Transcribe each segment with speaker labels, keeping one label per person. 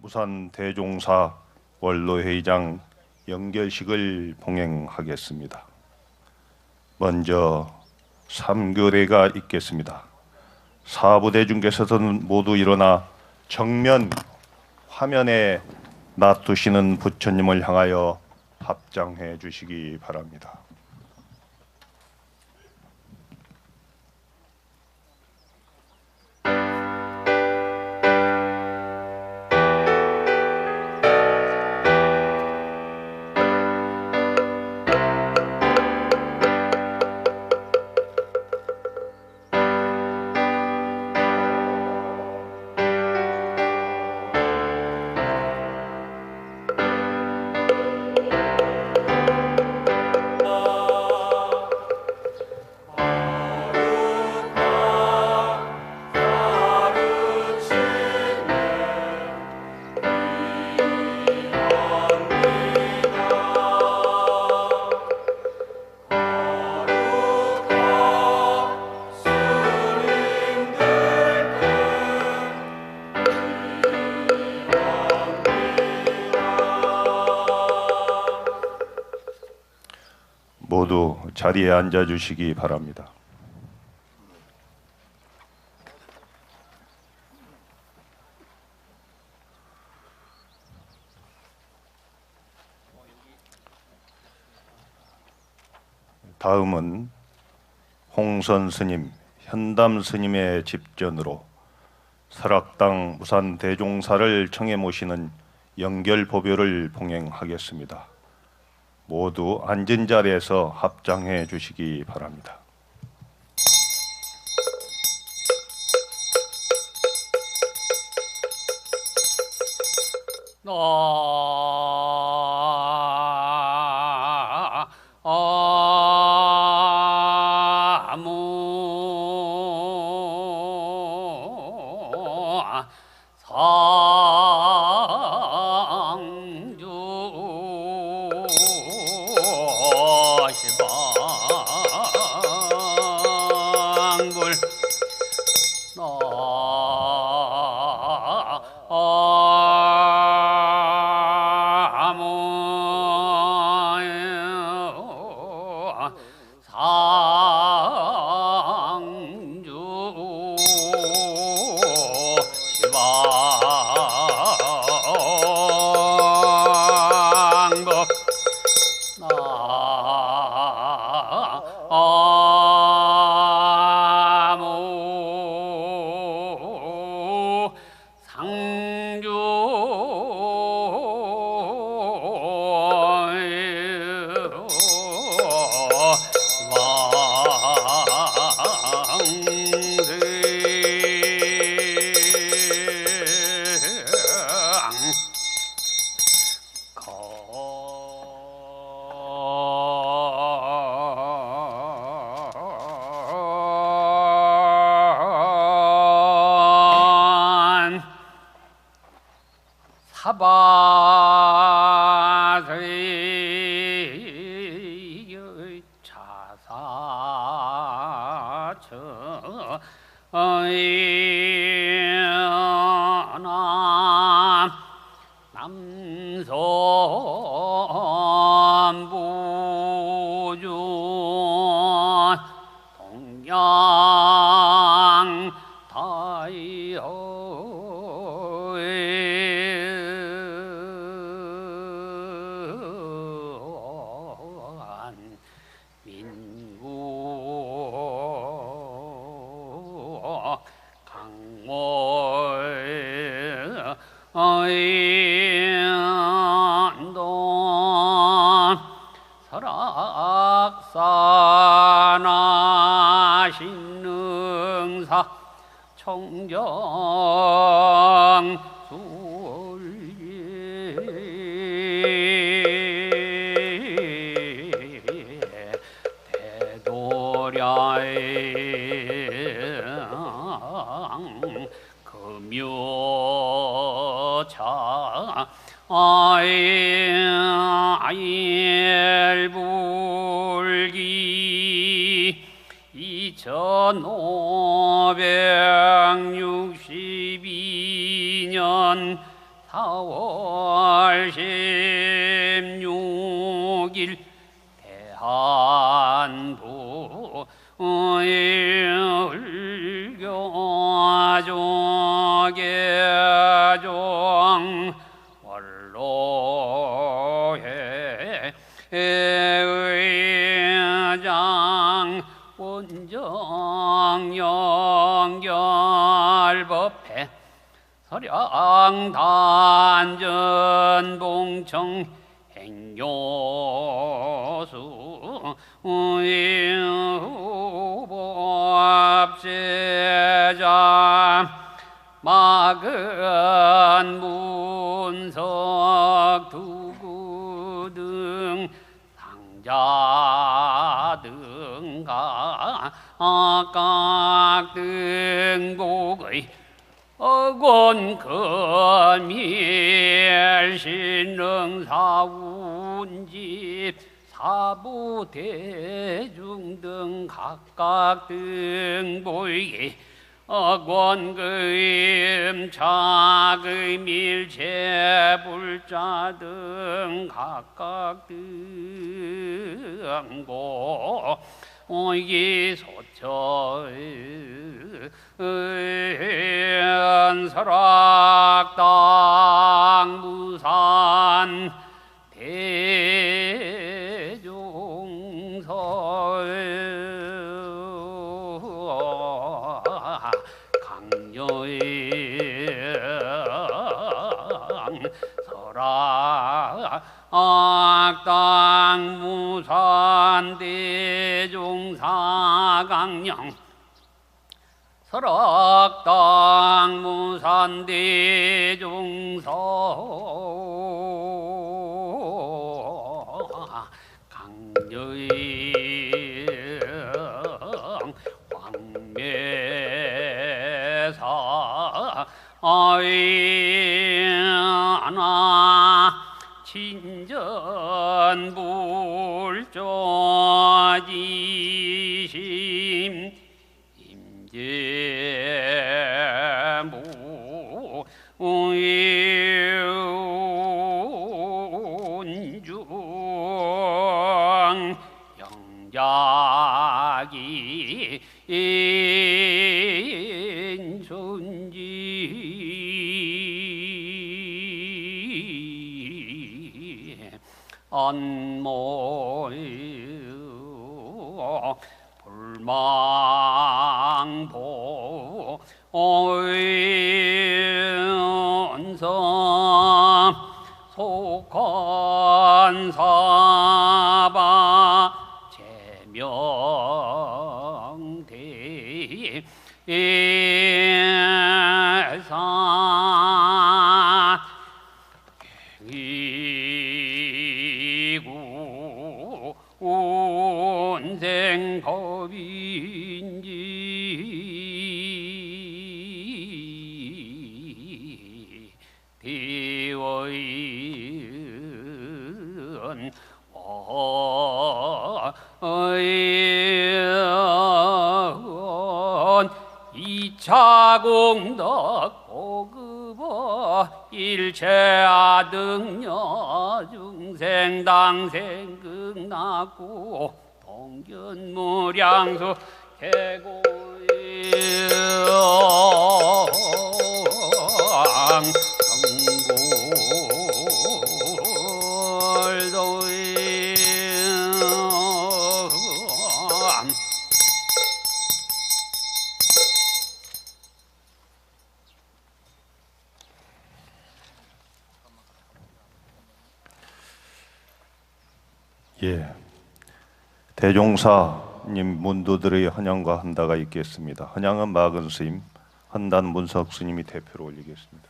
Speaker 1: 부산 대종사 원로회의장 연결식을 봉행하겠습니다. 먼저 3교례가 있겠습니다. 사부대중께서는 모두 일어나 정면 화면에 놔두시는 부처님을 향하여 합장해 주시기 바랍니다. 모두 자리에 앉아 주시기 바랍니다. 다음은 홍선 스님, 현담 스님의 집전으로 설악당 부산 대종사를 청해 모시는 연결보배를 봉행하겠습니다. 모두 앉은 자리에서 합장해 주시기 바랍니다.
Speaker 2: 사바의 차사천남 남선부준 동양 다이어 설악산하 신능사 청정 대도량 금요차 아일불기 2562년 4월 16일 대한부 일교조계종 원로회 의장 원정연결법회 서량단전 봉청 행교수 후보합제자 막은 문석 두구 등 상자 등가 각 등복의 어곤 금일 신릉사운집 사부 대중 등 각각 등보이게 어권금 차금일 재불자 등 각각 등보 오이기 소처 설악당 무산 대종서 강요의 설악당 무산 대종사강령 설악당 무산 대종서 강여의 황매사 아이나 친전불조지심 임재무 운중 영작이 인순지 안모유 불망보 오연성 속헌사바 제명대 예산 이구 운생법인지 대의원 어의원 2차 공덕 고급어 일체아등녀 중생당생 극락구 동견무량수 개고영 정골도임
Speaker 1: 예, 대종사님 문도들의 헌양과 헌다가 있겠습니다. 헌양은 마근 스님, 헌단 문석 스님이 대표로 올리겠습니다.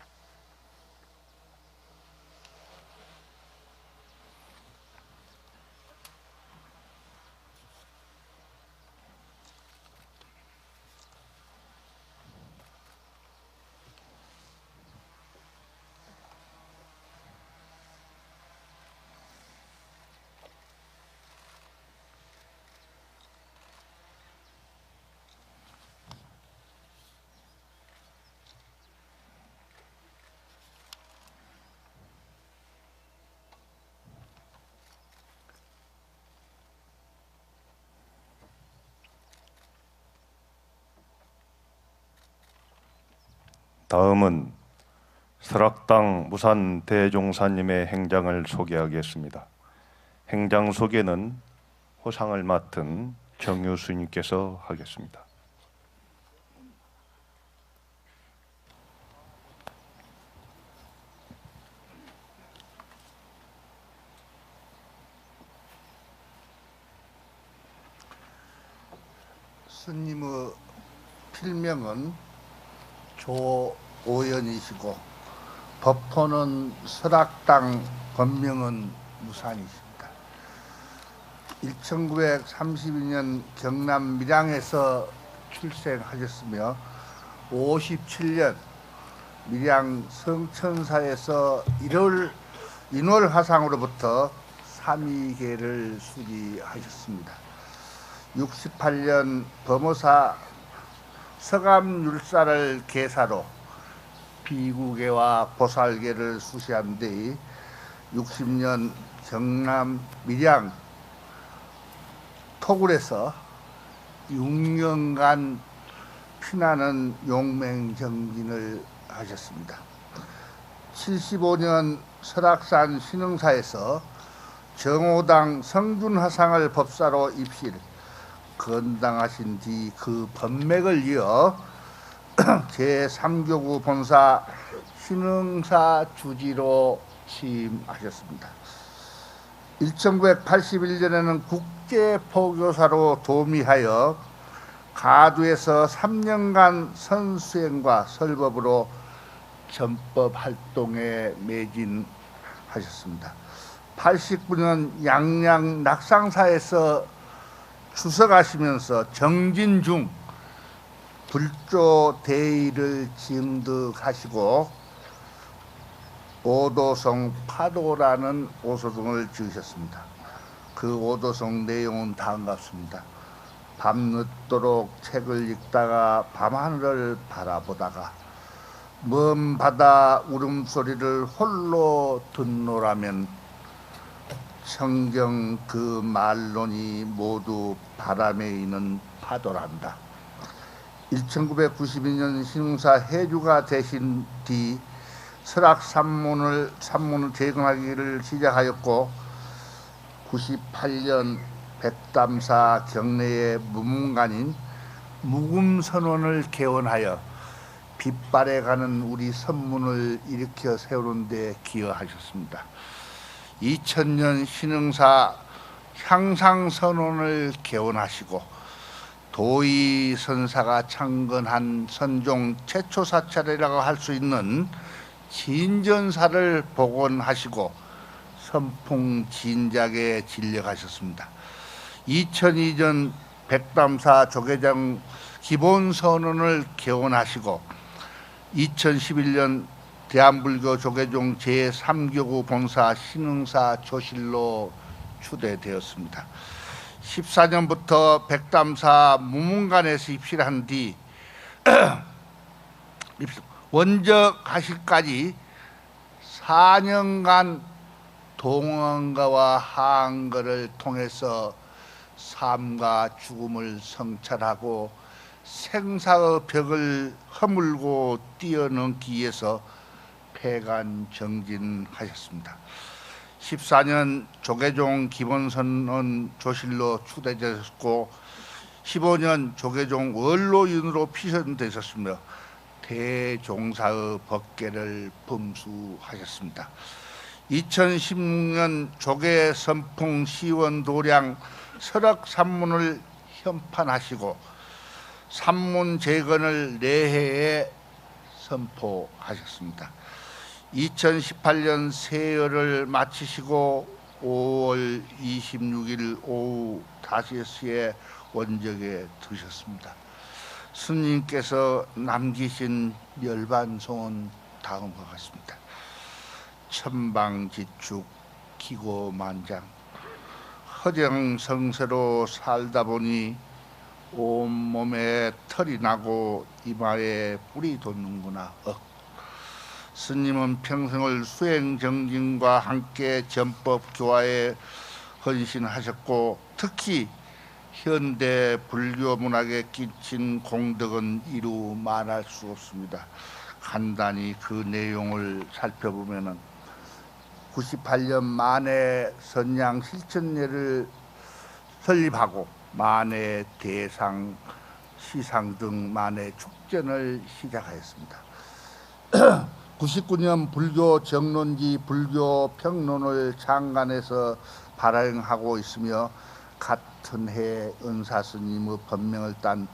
Speaker 1: 다음은 설악당 무산 대종사님의 행장을 소개하겠습니다. 행장 소개는 호상을 맡은 정유 스님께서 하겠습니다.
Speaker 3: 스님의 필명은 조오연이시고 법호는 설악당, 법명은 무산이십니다. 1932년 경남 밀양에서 출생하셨으며 57년 밀양 성천사에서 인월화상으로부터 삼위계를 수리하셨습니다. 68년 범호사 서감율사를 계사로 비구계와 보살계를 수시한 뒤 60년 경남 밀양 토굴에서 6년간 피나는 용맹정진을 하셨습니다. 75년 설악산 신흥사에서 정오당 성준화상을 법사로 입실 건당하신 뒤 그 법맥을 이어 제3교구 본사 신흥사 주지로 취임하셨습니다. 1981년에는 국제포교사로 도미하여 가두에서 3년간 선수행과 설법으로 전법 활동에 매진하셨습니다. 89년 양양 낙상사에서 추석하시면서 정진 중 불조 대의를 증득하시고 오도성 파도라는 오소동을 지으셨습니다. 그 오도성 내용은 다음과 같습니다. 밤늦도록 책을 읽다가 밤하늘을 바라보다가 먼 바다 울음소리를 홀로 듣노라면 성경 그 말론이 모두 바람에 있는 파도란다. 1992년 신흥사 해주가 되신 뒤 설악 산문을 재건하기를 시작하였고 98년 백담사 경내의 무문관인 묵음선원을 개원하여 빛발에 가는 우리 선문을 일으켜 세우는 데 기여하셨습니다. 2000년 신흥사 향상선원을 개원하시고 도의선사가 창건한 선종 최초 사찰이라고 할 수 있는 진전사를 복원하시고 선풍진작에 진력하셨습니다. 2002년 백담사 조계종 기본선언을 개원하시고 2011년 대한불교 조계종 제3교구 본사 신흥사 조실로 추대되었습니다. 14년부터 백담사 무문관에서 입실한 뒤 원적하실까지 4년간 동원가와 하한거를 통해서 삶과 죽음을 성찰하고 생사의 벽을 허물고 뛰어넘기 위해서 폐간정진하셨습니다. 14년 조계종 기본선언 조실로 추대되셨고 15년 조계종 원로윤으로 피선되셨으며 대종사의 법계를 범수하셨습니다. 2016년 조계 선풍 시원 도량 설악 산문을 현판하시고 산문 재건을 내해에 선포하셨습니다. 2018년 세열을 마치시고 5월 26일 오후 5시에 원적에 드셨습니다. 스님께서 남기신 멸반송은 다음과 같습니다. 천방지축 기고만장 허정성세로 살다 보니 온몸에 털이 나고 이마에 뿔이 돋는구나. 스님은 평생을 수행정진과 함께 전법 교화에 헌신하셨고 특히 현대 불교 문학에 끼친 공덕은 이루 말할 수 없습니다. 간단히 그 내용을 살펴보면은 98년 만해 선양 실천례를 설립하고 만해 대상 시상 등 만해 축전을 시작하였습니다. 99년 불교 정론지 불교 평론을 장관에서 발행하고 있으며 같은 해 은사스님의 법명을 딴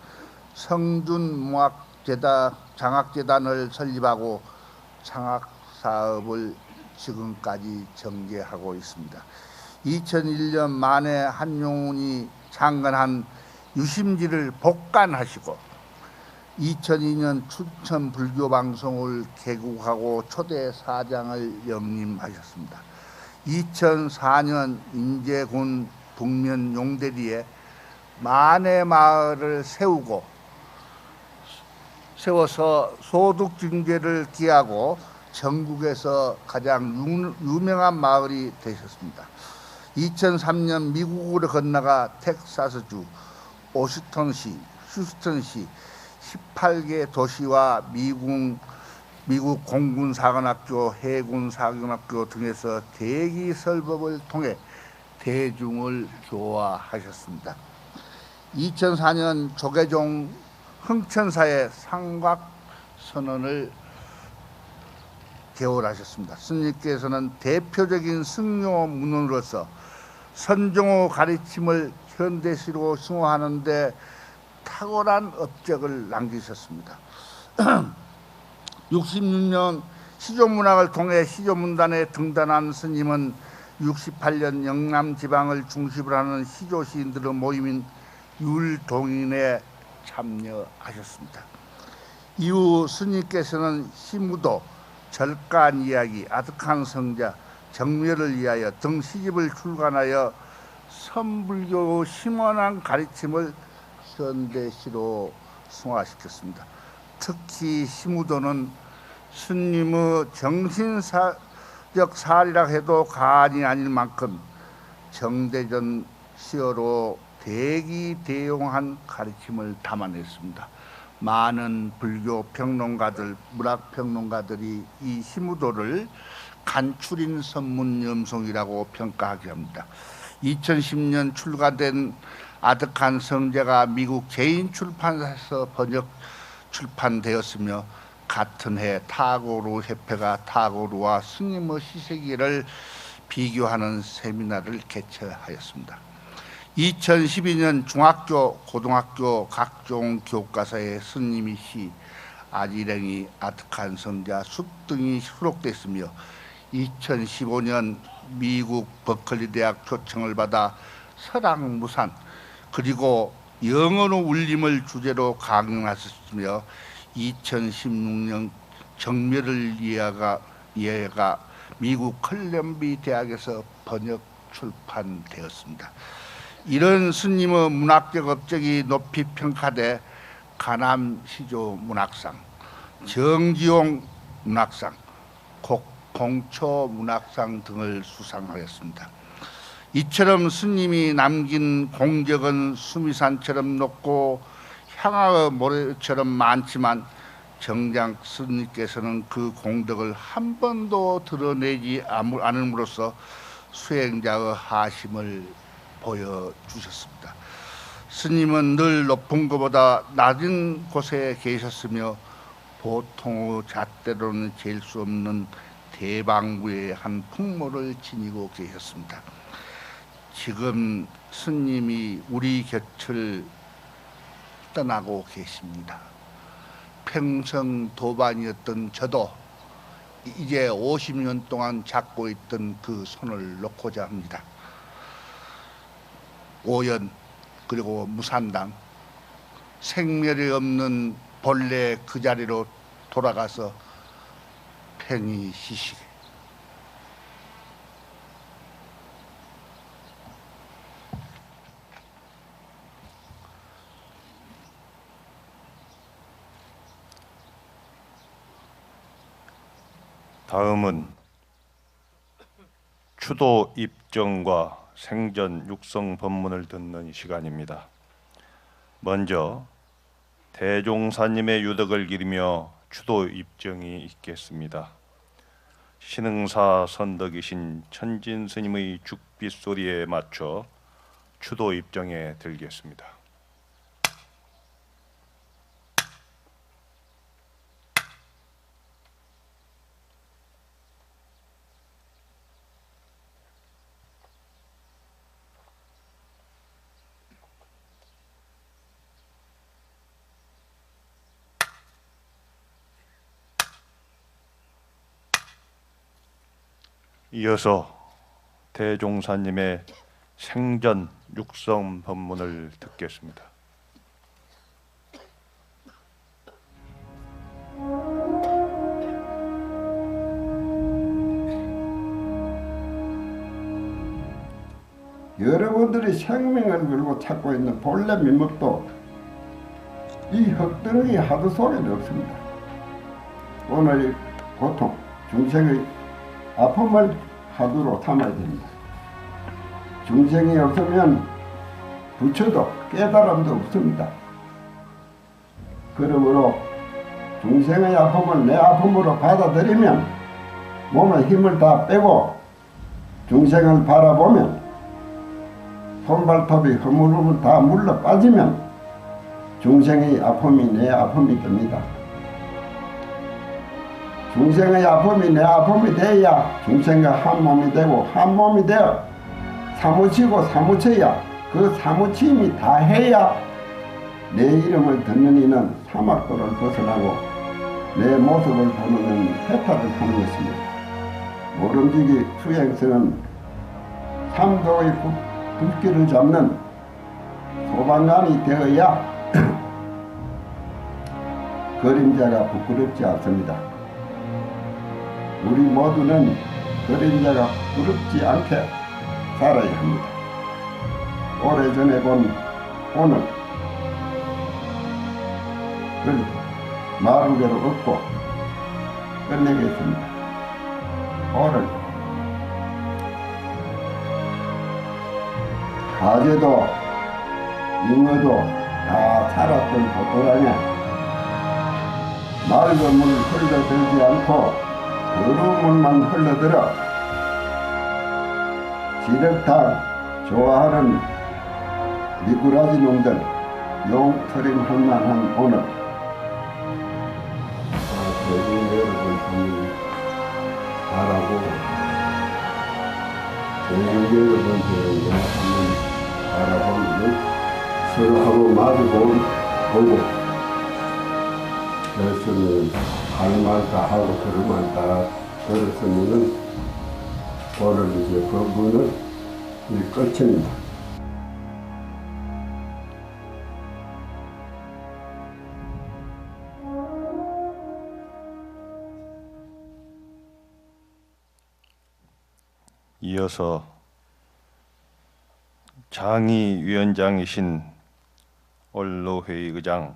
Speaker 3: 성준무학재단 장학재단을 설립하고 장학사업을 지금까지 전개하고 있습니다. 2001년 만에 한용운이 창건한 유심지를 복간하시고 2002년 춘천 불교방송을 개국하고 초대 사장을 역임하셨습니다. 2004년 인제군 북면 용대리에 만해마을을 세워서 소득증대를 기하고 전국에서 가장 유명한 마을이 되셨습니다. 2003년 미국으로 건너가 텍사스주 오스턴시, 휴스턴시 18개 도시와 미국 공군사관학교, 해군사관학교 등에서 대기 설법을 통해 대중을 교화하셨습니다. 2004년 조계종 흥천사의 상곽선언을 개월하셨습니다. 스님께서는 대표적인 승려 문헌으로서 선종의 가르침을 현대시로 승화하는 데 탁월한 업적을 남기셨습니다. 66년 시조문학을 통해 시조문단에 등단한 스님은 68년 영남 지방을 중심으로 하는 시조 시인들의 모임인 율동인에 참여하셨습니다. 이후 스님께서는 시무도, 절간 이야기, 아득한 성자, 정멸을 위하여 등 시집을 출간하여 선불교의 심원한 가르침을 현대시로 승화시켰습니다. 특히 시무도는 스님의 정신적 사리라 해도 과언이 아닐 만큼 정대전 시어로 대기대용한 가르침을 담아냈습니다. 많은 불교 평론가들, 문학 평론가들이 이 시무도를 간추린 선문 염송이라고 평가하게 합니다. 2010년 출간된 아득한 성자가 미국 제인 출판사에서 번역 출판되었으며 같은 해 타고루 협회가 타고루와 스님의 시세기를 비교하는 세미나를 개최하였습니다. 2012년 중학교, 고등학교 각종 교과서에 스님의 시, 아지랭이, 아득한 성자, 숲 등이 수록됐으며 2015년 미국 버클리 대학 초청을 받아 설왕무산 그리고 영혼의 울림을 주제로 강연하셨으며 2016년 정멸을 이해가 미국 컬럼비 대학에서 번역 출판되었습니다. 이런 스님의 문학적 업적이 높이 평가돼 가남 시조 문학상, 정지용 문학상, 공초 문학상 등을 수상하였습니다. 이처럼 스님이 남긴 공적은 수미산처럼 높고 향하의 모래처럼 많지만 정작 스님께서는 그 공덕을 한 번도 드러내지 않음으로써 수행자의 하심을 보여주셨습니다. 스님은 늘 높은 것보다 낮은 곳에 계셨으며 보통의 잣대로는 잴 수 없는 대방부의 한 풍모를 지니고 계셨습니다. 지금 스님이 우리 곁을 떠나고 계십니다. 평생 도반이었던 저도 이제 50년 동안 잡고 있던 그 손을 놓고자 합니다. 오연 그리고 무산당 생멸이 없는 본래 그 자리로 돌아가서 편히 쉬시게.
Speaker 1: 다음은 추도 입정과 생전 육성 법문을 듣는 시간입니다. 먼저 대종사님의 유덕을 기리며 추도 입정이 있겠습니다. 신흥사 선덕이신 천진 스님의 죽빛 소리에 맞춰 추도 입정에 들겠습니다. 이어서 대종사님의 생전 육성 법문을 듣겠습니다.
Speaker 4: 여러분들이 생명을 걸고 찾고 있는 본래 민목도 이 흙덩이 하두 속에는 없습니다. 오늘의 고통, 중생의 아픔을 하두로 삼아야 됩니다. 중생이 없으면 부처도 깨달음도 없습니다. 그러므로 중생의 아픔을 내 아픔으로 받아들이면 몸에 힘을 다 빼고 중생을 바라보면 손발톱이 허물허물 다 물러 빠지면 중생의 아픔이 내 아픔이 됩니다. 중생의 아픔이 내 아픔이 되어야 중생과 한 몸이 되고 한 몸이 되어 사무치고 사무쳐야 그 사무침이 다 해야 내 이름을 듣는 이는 사막도를 벗어나고 내 모습을 보는 해탈을 하는 것입니다. 모름지기 수행성은 삼도의 붓기를 잡는 소방관이 되어야 그림자가 부끄럽지 않습니다. 우리 모두는 그림자가 부끄럽지 않게 살아야 합니다. 오래전에 본 오늘 마루개로 얻고 끝내겠습니다. 오늘 가재도 잉어도 다 살았던 도토랑에 맑은 물을 흘러들지 않고 더러운 물만 흘러들어 지력탕 좋아하는 미꾸라지 놈들 용터림 할만한 오늘 대중 여러분 바라고 대중 여러분들을 바라보면 서로하고 마주보고 그래서는 할 말 다 하고 들을 말 다 들었으면은 오늘 이제 법문을 끝입니다.
Speaker 1: 이어서 장의위원장이신 원로회의 의장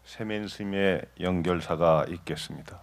Speaker 1: 세면스님의 연결사가 있겠습니다.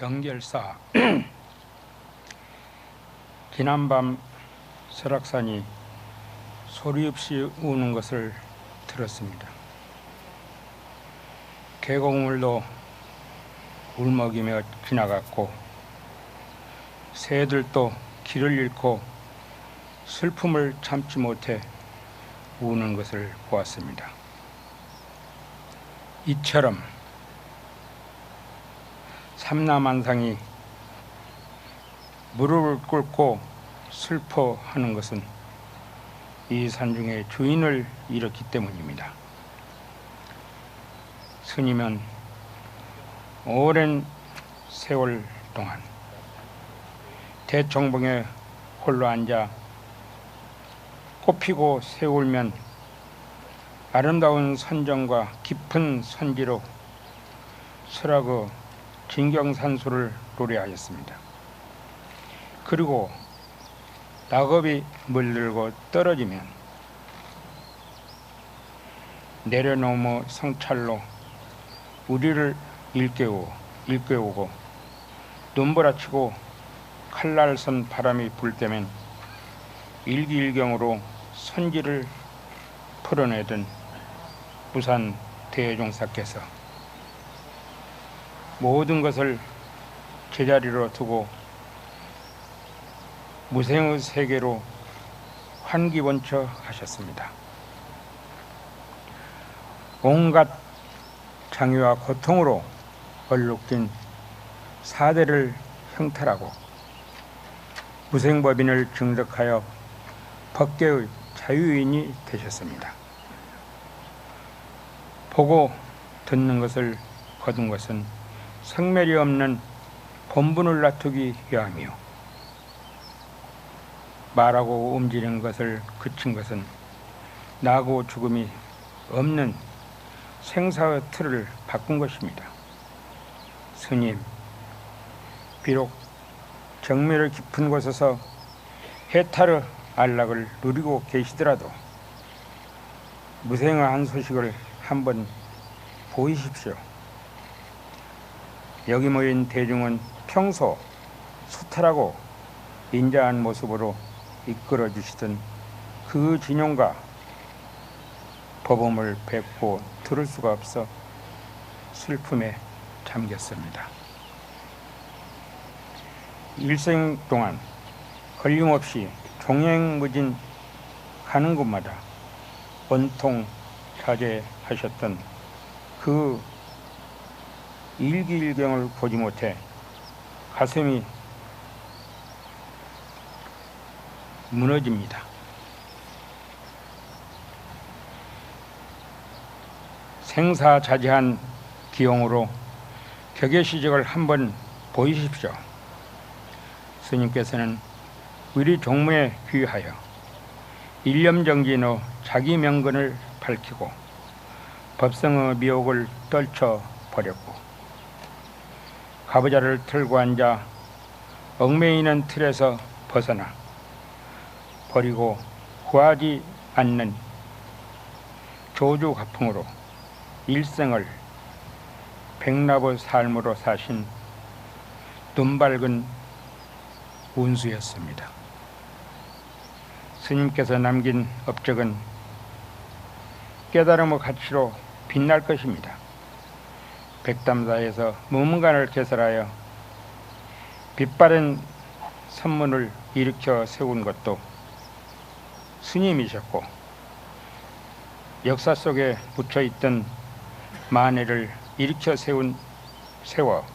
Speaker 5: 연결사 지난밤 설악산이 소리 없이 우는 것을 들었습니다. 계곡물도 울먹이며 지나갔고 새들도 길을 잃고 슬픔을 참지 못해 우는 것을 보았습니다. 이처럼 삼라만상이 무릎을 꿇고 슬퍼하는 것은 이 산중의 주인을 잃었기 때문입니다. 스님은 오랜 세월 동안 대청봉에 홀로 앉아 꽃피고 새울면 아름다운 선정과 깊은 선지로 설악의 진경산수를 노래하였습니다. 그리고 낙엽이 물들고 떨어지면 내려놓은 성찰로 우리를 일깨우고 눈보라치고 칼날선 바람이 불 때면 일기일경으로 선지를 풀어내던 부산 대종사께서 모든 것을 제자리로 두고 무생의 세계로 환기번처 하셨습니다. 온갖 장애와 고통으로 얼룩진 사대를 형탈하고 무생법인을 증득하여 법계의 자유인이 되셨습니다. 보고 듣는 것을 거둔 것은 성멸이 없는 본분을 놔두기 위함이요, 말하고 움직이는 것을 그친 것은 나고 죽음이 없는 생사의 틀을 바꾼 것입니다. 스님, 비록 정멸의 깊은 곳에서 해탈의 안락을 누리고 계시더라도 무생의 한 소식을 한번 보이십시오. 여기 모인 대중은 평소 수탈하고 인자한 모습으로 이끌어 주시던 그 진용과 법음을 뵙고 들을 수가 없어 슬픔에 잠겼습니다. 일생 동안 걸림없이 종횡무진 가는 곳마다 온통 자제하셨던 그 일기일경을 보지 못해 가슴이 무너집니다. 생사자제한 기용으로 격예시적을 한번 보이십시오. 스님께서는 위리 종무에 귀하여 일념정진의 자기 명근을 밝히고 법성의 미혹을 떨쳐버렸고 가부좌를 틀고 앉아 얽매이는 틀에서 벗어나 버리고 구하지 않는 조주가풍으로 일생을 백납의 삶으로 사신 눈밝은 운수였습니다. 스님께서 남긴 업적은 깨달음의 가치로 빛날 것입니다. 백담사에서 무문관을 개설하여 빛바랜 선문을 일으켜 세운 것도 스님이셨고, 역사 속에 묻혀있던 만해를 일으켜 세워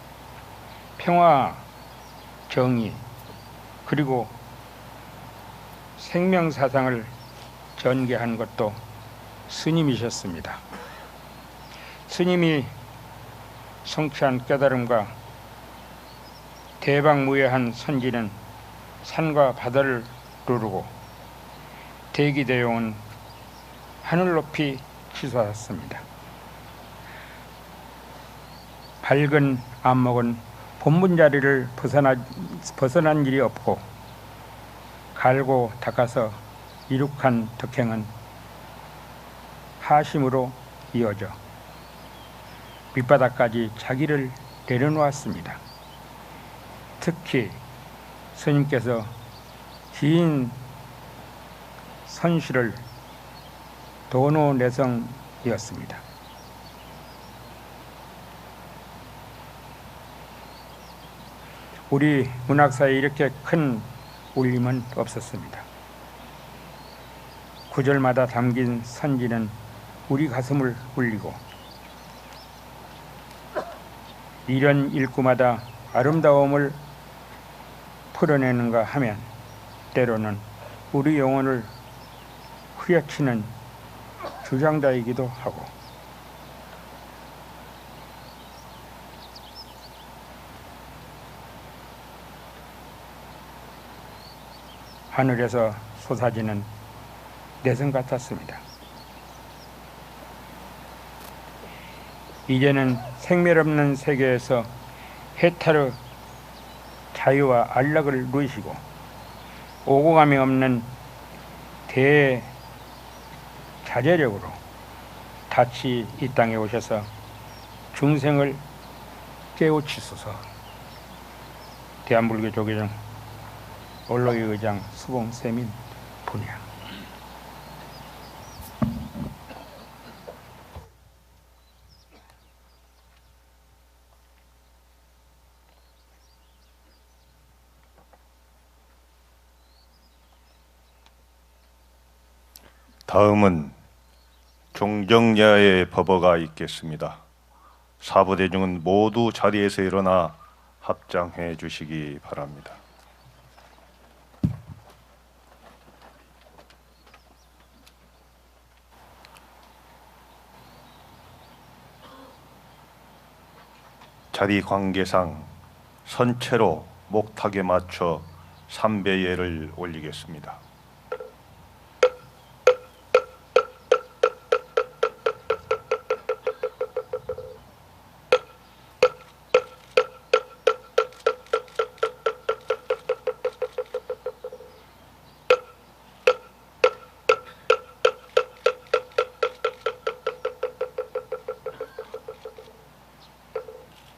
Speaker 5: 평화, 정의, 그리고 생명사상을 전개한 것도 스님이셨습니다. 스님이 성취한 깨달음과 대박무예한 선지는 산과 바다를 누르고 대기대용은 하늘 높이 치솟았습니다. 밝은 안목은 본분 자리를 벗어난 일이 없고, 갈고 닦아서 이룩한 덕행은 하심으로 이어져 밑바닥까지 자기를 내려놓았습니다. 특히 스님께서 긴 선실을 도노내성이었습니다. 우리 문학사에 이렇게 큰 울림은 없었습니다. 구절마다 담긴 선지는 우리 가슴을 울리고 이런 일구마다 아름다움을 풀어내는가 하면 때로는 우리 영혼을 후려치는 주장자이기도 하고 하늘에서 솟아지는 내성 같았습니다. 이제는 생멸 없는 세계에서 해탈의 자유와 안락을 누리시고 오고감이 없는 대자제력으로 다시 이 땅에 오셔서 중생을 깨우치소서. 대한불교 조계종 올로이 의장 수봉세민 분야.
Speaker 1: 다음은 종정야의 법어가 있겠습니다. 사부대중은 모두 자리에서 일어나 합장해 주시기 바랍니다. 자리 관계상 선체로 목탁에 맞춰 삼배예를 올리겠습니다.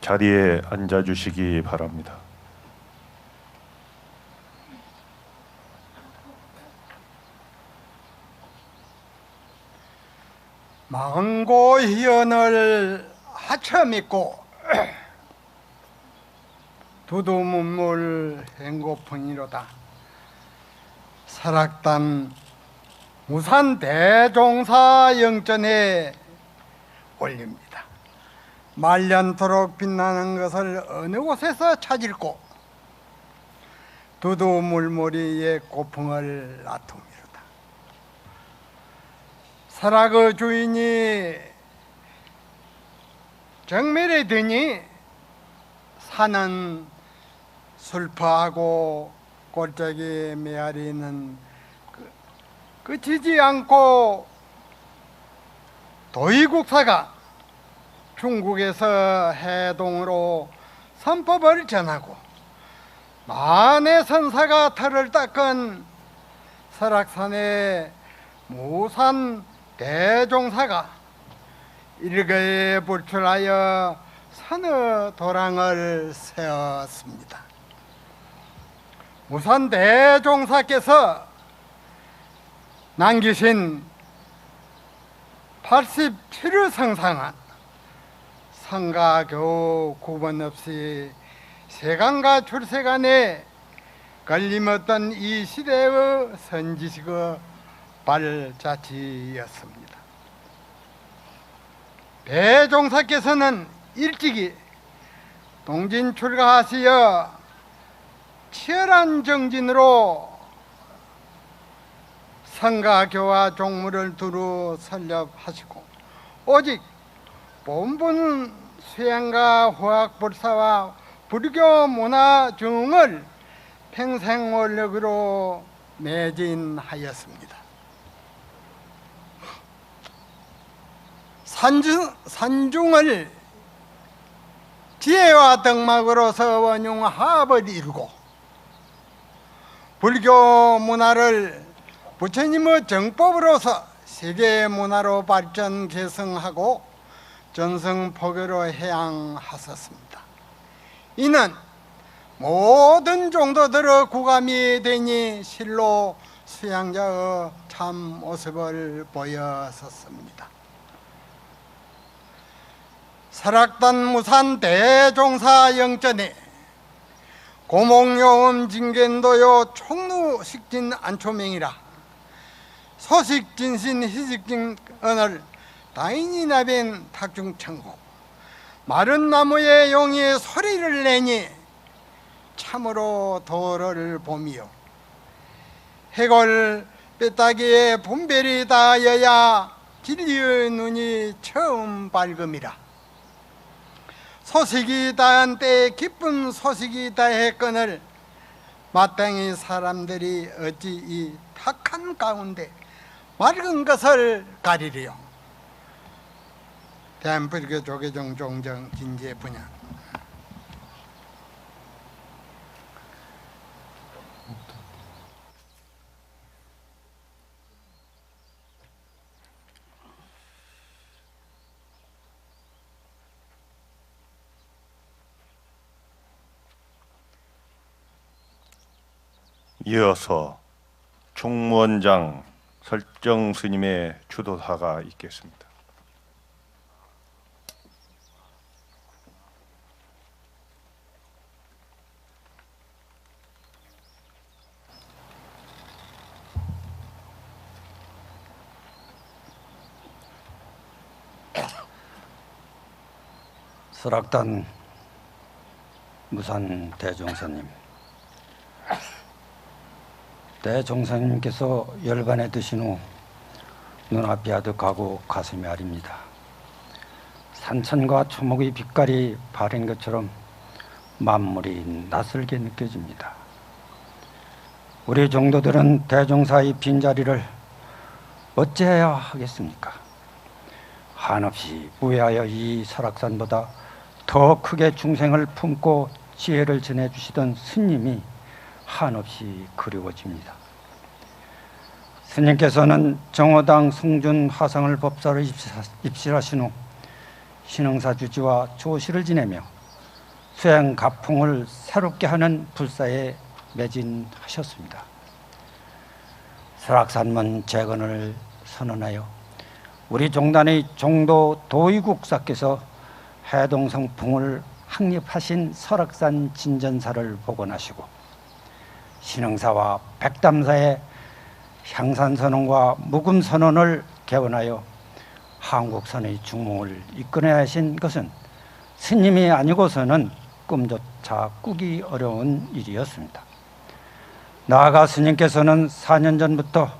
Speaker 1: 자리에 앉아 주시기 바랍니다.
Speaker 6: 망고 희연을 하쳐 믿고 두두문물 행고풍이로다. 설악단 무산 대종사 영전에 올립니다. 말년토록 빛나는 것을 어느 곳에서 찾을꼬 두두물머리의 고풍을 놔둡니다. 설악의 주인이 정멸에 드니 산은 슬퍼하고 골짜기 메아리는 끝이지 않고 도의국사가 중국에서 해동으로 선법을 전하고 만의 선사가 털을 닦은 설악산의 무산 대종사가 일거에 불출하여 산의 도랑을 세웠습니다. 무산 대종사께서 남기신 87을 성상한 성가교 구분 없이 세간과 출세간에 걸림없던 이 시대의 선지식의 발자취였습니다. 대종사께서는 일찍이 동진 출가하시어 치열한 정진으로 성가교와 종무를 두루 설립하시고 오직 본분 수양과 화학불사와 불교 문화 중을 평생원력으로 매진하였습니다. 산중을 지혜와 덕막으로서 원융합을 이루고 불교 문화를 부처님의 정법으로서 세계 문화로 발전 개성하고 전성포교로 해양하셨습니다. 이는 모든 종도들의 구감이 되니 실로 수양자의 참 모습을 보였었습니다. 설악단 무산 대종사 영전에 고목요음 징견도요 총루식진 안초명이라 소식진신 희식진 언을 다인이 나변 탁중천고 마른 나무의 용이 소리를 내니 참으로 도를 봄이요 해골 뼈다귀에 분별이 닿아야 진리의 눈이 처음 밝음이라. 소식이 다한 때에 기쁜 소식이 다했거늘 마땅히 사람들이 어찌 이 탁한 가운데 맑은 것을 가리리요. 대한불교 조계종 종정 진제 분야.
Speaker 1: 이어서 총무원장 설정 스님의 주도사가 있겠습니다.
Speaker 7: 설악단 무산 대종사님, 대종사님께서 열반에 드신 후 눈앞이 아득하고 가슴이 아립니다. 산천과 초목의 빛깔이 바른 것처럼 만물이 낯설게 느껴집니다. 우리 종도들은 대종사의 빈자리를 어찌해야 하겠습니까? 한없이 무해하여 이 설악산보다 더 크게 중생을 품고 지혜를 전해주시던 스님이 한없이 그리워집니다. 스님께서는 정호당 성준 화상을 법사로 입실하신 후 신흥사 주지와 조시를 지내며 수행 가풍을 새롭게 하는 불사에 매진하셨습니다. 설악산문 재건을 선언하여 우리 종단의 종도 도의국사께서 해동성풍을 확립하신 설악산 진전사를 복원하시고 신흥사와 백담사의 향산선언과 묵음선언을 개원하여 한국선의 중몽을 이끌어야 하신 것은 스님이 아니고서는 꿈조차 꾸기 어려운 일이었습니다. 나아가 스님께서는 4년 전부터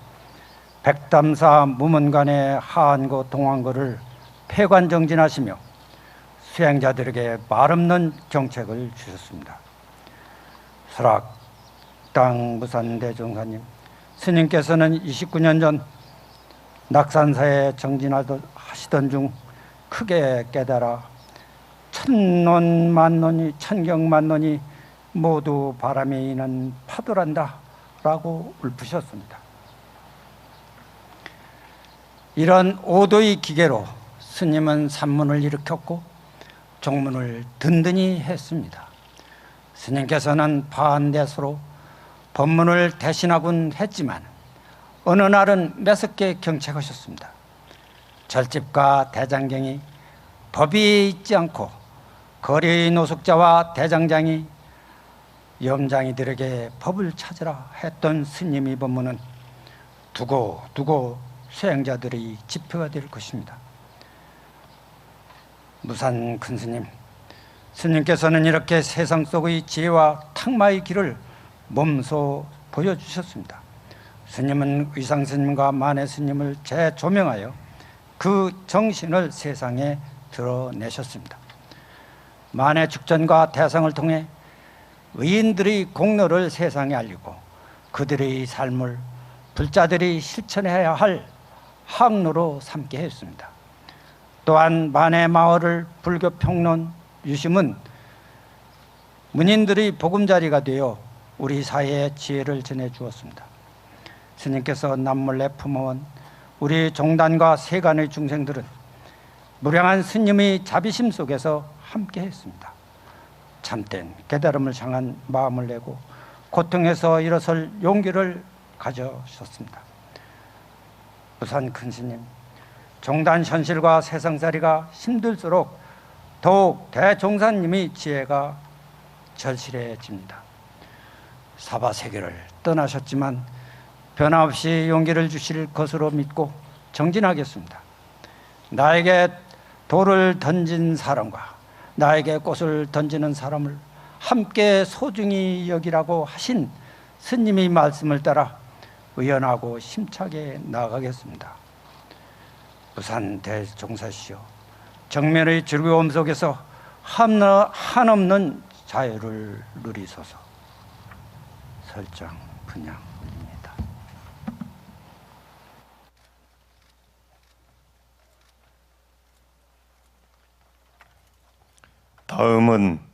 Speaker 7: 백담사 무문간의 하안고 동안고를 폐관정진하시며 수행자들에게 말없는 경책을 주셨습니다. 설악당 무산대종사님, 스님께서는 29년 전 낙산사에 정진하시던 중 크게 깨달아 천논만논이 천경만논이 모두 바람에 이는 파도란다 라고 울부셨습니다. 이런 오도의 기계로 스님은 산문을 일으켰고 종문을 든든히 했습니다. 스님께서는 반대수로 법문을 대신하곤 했지만 어느 날은 매섭게 경책하셨습니다. 절집과 대장경이 법이 있지 않고 거리의 노숙자와 대장장이 염장이들에게 법을 찾으라 했던 스님의 법문은 두고 수행자들의 지표가 될 것입니다. 무산 큰 스님, 스님께서는 이렇게 세상 속의 지혜와 탁마의 길을 몸소 보여주셨습니다. 스님은 의상 스님과 만해 스님을 재조명하여 그 정신을 세상에 드러내셨습니다. 만해 축전과 대상을 통해 의인들의 공로를 세상에 알리고 그들의 삶을 불자들이 실천해야 할 항로로 삼게 했습니다. 또한 만해 마을을 불교 평론 유심은 문인들의 보금자리가 되어 우리 사회에 지혜를 전해 주었습니다. 스님께서 남몰래 품어온 우리 종단과 세간의 중생들은 무량한 스님의 자비심 속에서 함께 했습니다. 참된 깨달음을 향한 마음을 내고 고통에서 일어설 용기를 가져셨습니다. 무산 큰 스님, 종단 현실과 세상살이가 힘들수록 더욱 대종사님의 지혜가 절실해집니다. 사바세계를 떠나셨지만 변함없이 용기를 주실 것으로 믿고 정진하겠습니다. 나에게 돌을 던진 사람과 나에게 꽃을 던지는 사람을 함께 소중히 여기라고 하신 스님의 말씀을 따라 의연하고 심차게 나아가겠습니다. 부산 대종사시여, 정면의 즐거움 속에서 한없는 자유를 누리소서. 설정 분양 올립니다.
Speaker 1: 다음은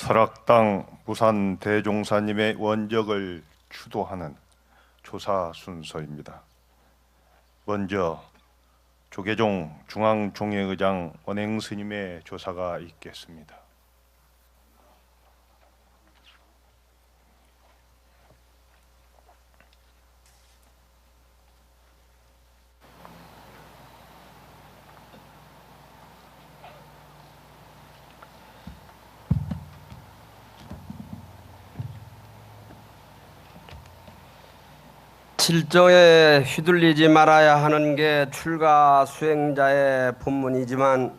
Speaker 1: 설악당 부산 대종사님의 원적을 추도하는 조사 순서입니다. 먼저 조계종 중앙종회의장 원행스님의 조사가 있겠습니다.
Speaker 8: 질정에 휘둘리지 말아야 하는 게 출가 수행자의 본문이지만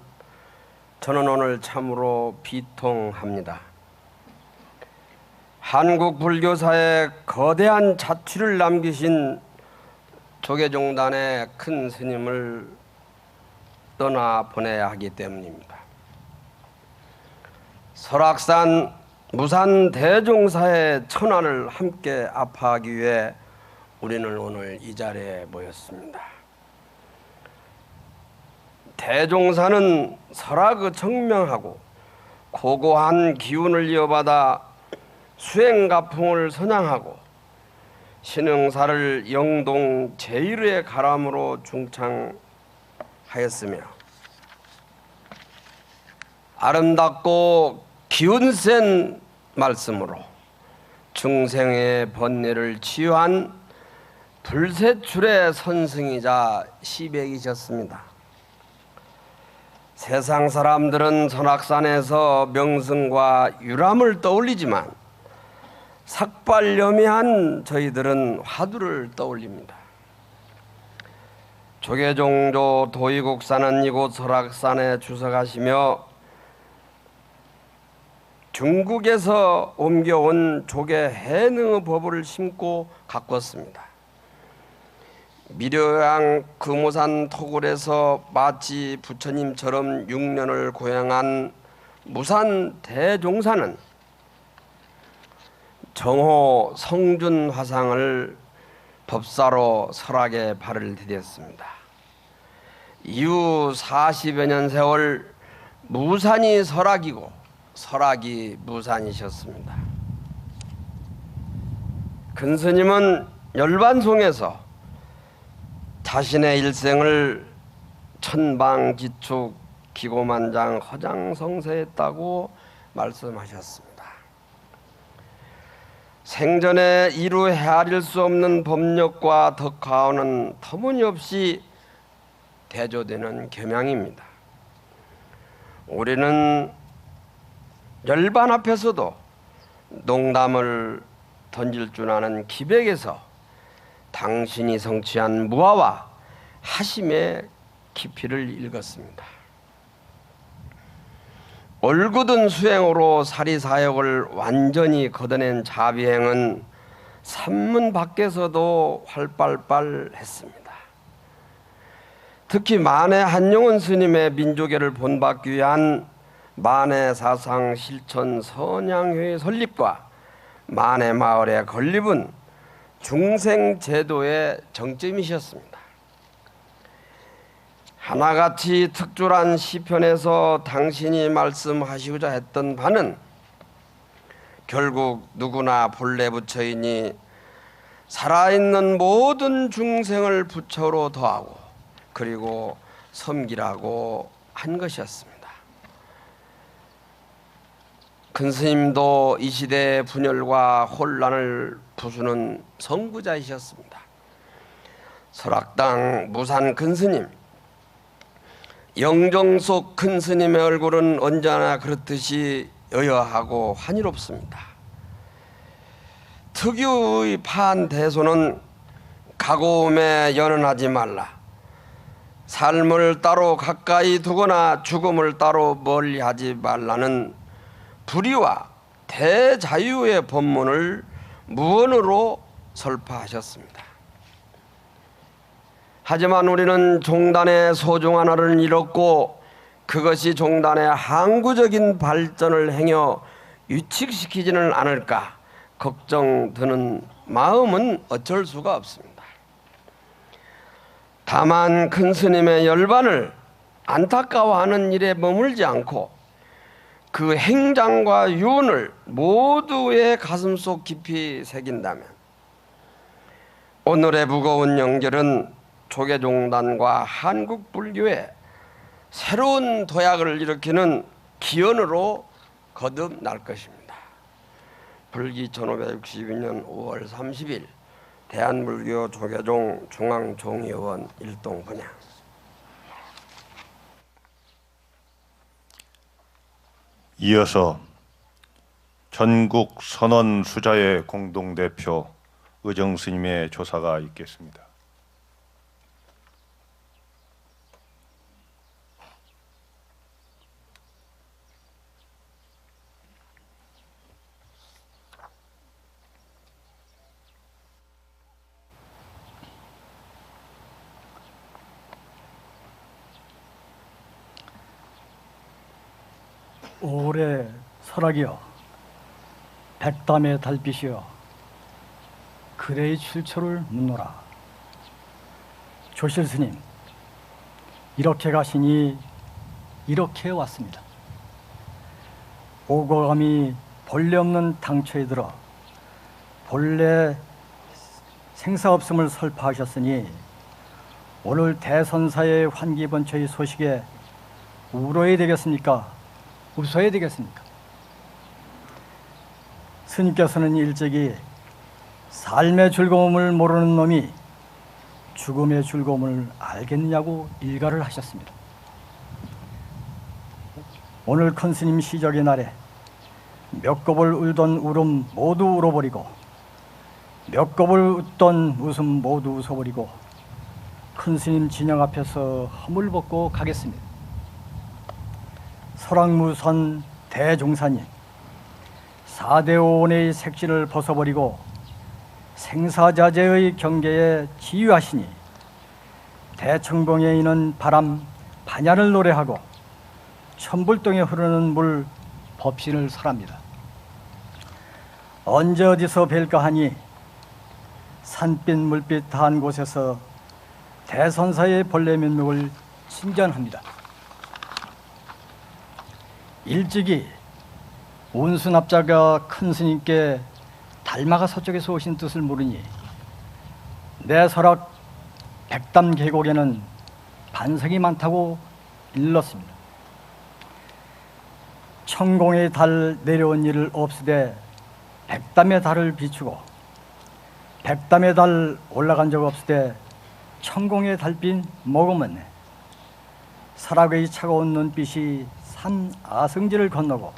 Speaker 8: 저는 오늘 참으로 비통합니다. 한국 불교사에 거대한 자취를 남기신 조계종단의 큰 스님을 떠나보내야 하기 때문입니다. 설악산 무산 대종사의 천안을 함께 아파하기 위해 우리는 오늘 이 자리에 모였습니다. 대종사는 설악의 청명하고 고고한 기운을 이어받아 수행가풍을 선양하고 신흥사를 영동 제1의 가람으로 중창하였으며 아름답고 기운센 말씀으로 중생의 번뇌를 치유한 불세출의 선승이자 시백이셨습니다. 세상 사람들은 설악산에서 명승과 유람을 떠올리지만 삭발염이한 저희들은 화두를 떠올립니다. 조계종조 도의국사는 이곳 설악산에 주석하시며 중국에서 옮겨온 조계 해능의 법을 심고 가꿨습니다. 미려양 금오산 토굴에서 마치 부처님처럼 6년을 고행한 무산 대종사는 정호 성준 화상을 법사로 설악에 발을 디뎠습니다. 이후 40여 년 세월 무산이 설악이고 설악이 무산이셨습니다. 근스님은 열반송에서 자신의 일생을 천방지축 기고만장 허장성세했다고 말씀하셨습니다. 생전에 이루 헤아릴 수 없는 법력과 덕화원은 터무니없이 대조되는 겸양입니다. 우리는 열반 앞에서도 농담을 던질 줄 아는 기백에서 당신이 성취한 무아와 하심의 깊이를 읽었습니다. 올곧은 수행으로 사리사욕을 완전히 걷어낸 자비행은 산문 밖에서도 활발했습니다. 특히 만해 한용운 스님의 민족애를 본받기 위한 만해 사상 실천 선양회의 설립과 만해 마을의 건립은 중생 제도의 정점이셨습니다. 하나같이 특출한 시편에서 당신이 말씀하시고자 했던 바는 결국 누구나 본래 부처이니 살아있는 모든 중생을 부처로 더하고 그리고 섬기라고 한 것이었습니다. 큰스님도 이 시대의 분열과 혼란을 부수는 선구자이셨습니다. 설악당 무산 큰스님, 영정 속 큰스님의 얼굴은 언제나 그렇듯이 여여하고 환희롭습니다. 특유의 판대소는 가고움에 연연하지 말라, 삶을 따로 가까이 두거나 죽음을 따로 멀리하지 말라는 불의와 대자유의 법문을 무언으로 설파하셨습니다. 하지만 우리는 종단의 소중한 알을 잃었고 그것이 종단의 항구적인 발전을 행여 유축시키지는 않을까 걱정드는 마음은 어쩔 수가 없습니다. 다만 큰 스님의 열반을 안타까워하는 일에 머물지 않고 그 행장과 윤을 모두의 가슴속 깊이 새긴다면 오늘의 무거운 연결은 조계종단과 한국불교의 새로운 도약을 일으키는 기원으로 거듭날 것입니다. 불기 1562년 5월 30일 대한불교 조계종 중앙종의원 일동분양.
Speaker 1: 이어서 전국 선원 수자의 공동대표 의정스님의 조사가 있겠습니다.
Speaker 9: 올해 설악이여 백담의 달빛이여 글의 출처를 묻노라. 조실스님, 이렇게 가시니 이렇게 왔습니다. 오고감이 본래 없는 당초에 들어 본래 생사 없음을 설파하셨으니 오늘 대선사의 환기번처의 소식에 울어야 되겠습니까? 웃어야 되겠습니까? 스님께서는 일찍이 삶의 즐거움을 모르는 놈이 죽음의 즐거움을 알겠느냐고 일가를 하셨습니다. 오늘 큰 스님 시적의 날에 몇 겁을 울던 울음 모두 울어버리고 몇 겁을 웃던 웃음 모두 웃어버리고 큰 스님 진영 앞에서 허물벗고 가겠습니다. 설악무선 대종사님, 4대오원의 색지를 벗어버리고 생사자재의 경계에 지유하시니 대청봉에 있는 바람 반야를 노래하고 천불동에 흐르는 물 법신을 설합니다. 언제 어디서 뵐까 하니 산빛 물빛 한 곳에서 대선사의 본래 면목을 친전합니다. 일찍이 운수납자가 큰 스님께 달마가 서쪽에서 오신 뜻을 모르니 내 설악 백담 계곡에는 반석이 많다고 일렀습니다. 천공의 달 내려온 일을 없으되 백담의 달을 비추고 백담의 달 올라간 적 없으되 천공의 달빛 머금었네. 설악의 차가운 눈빛이 산 아승지를 건너고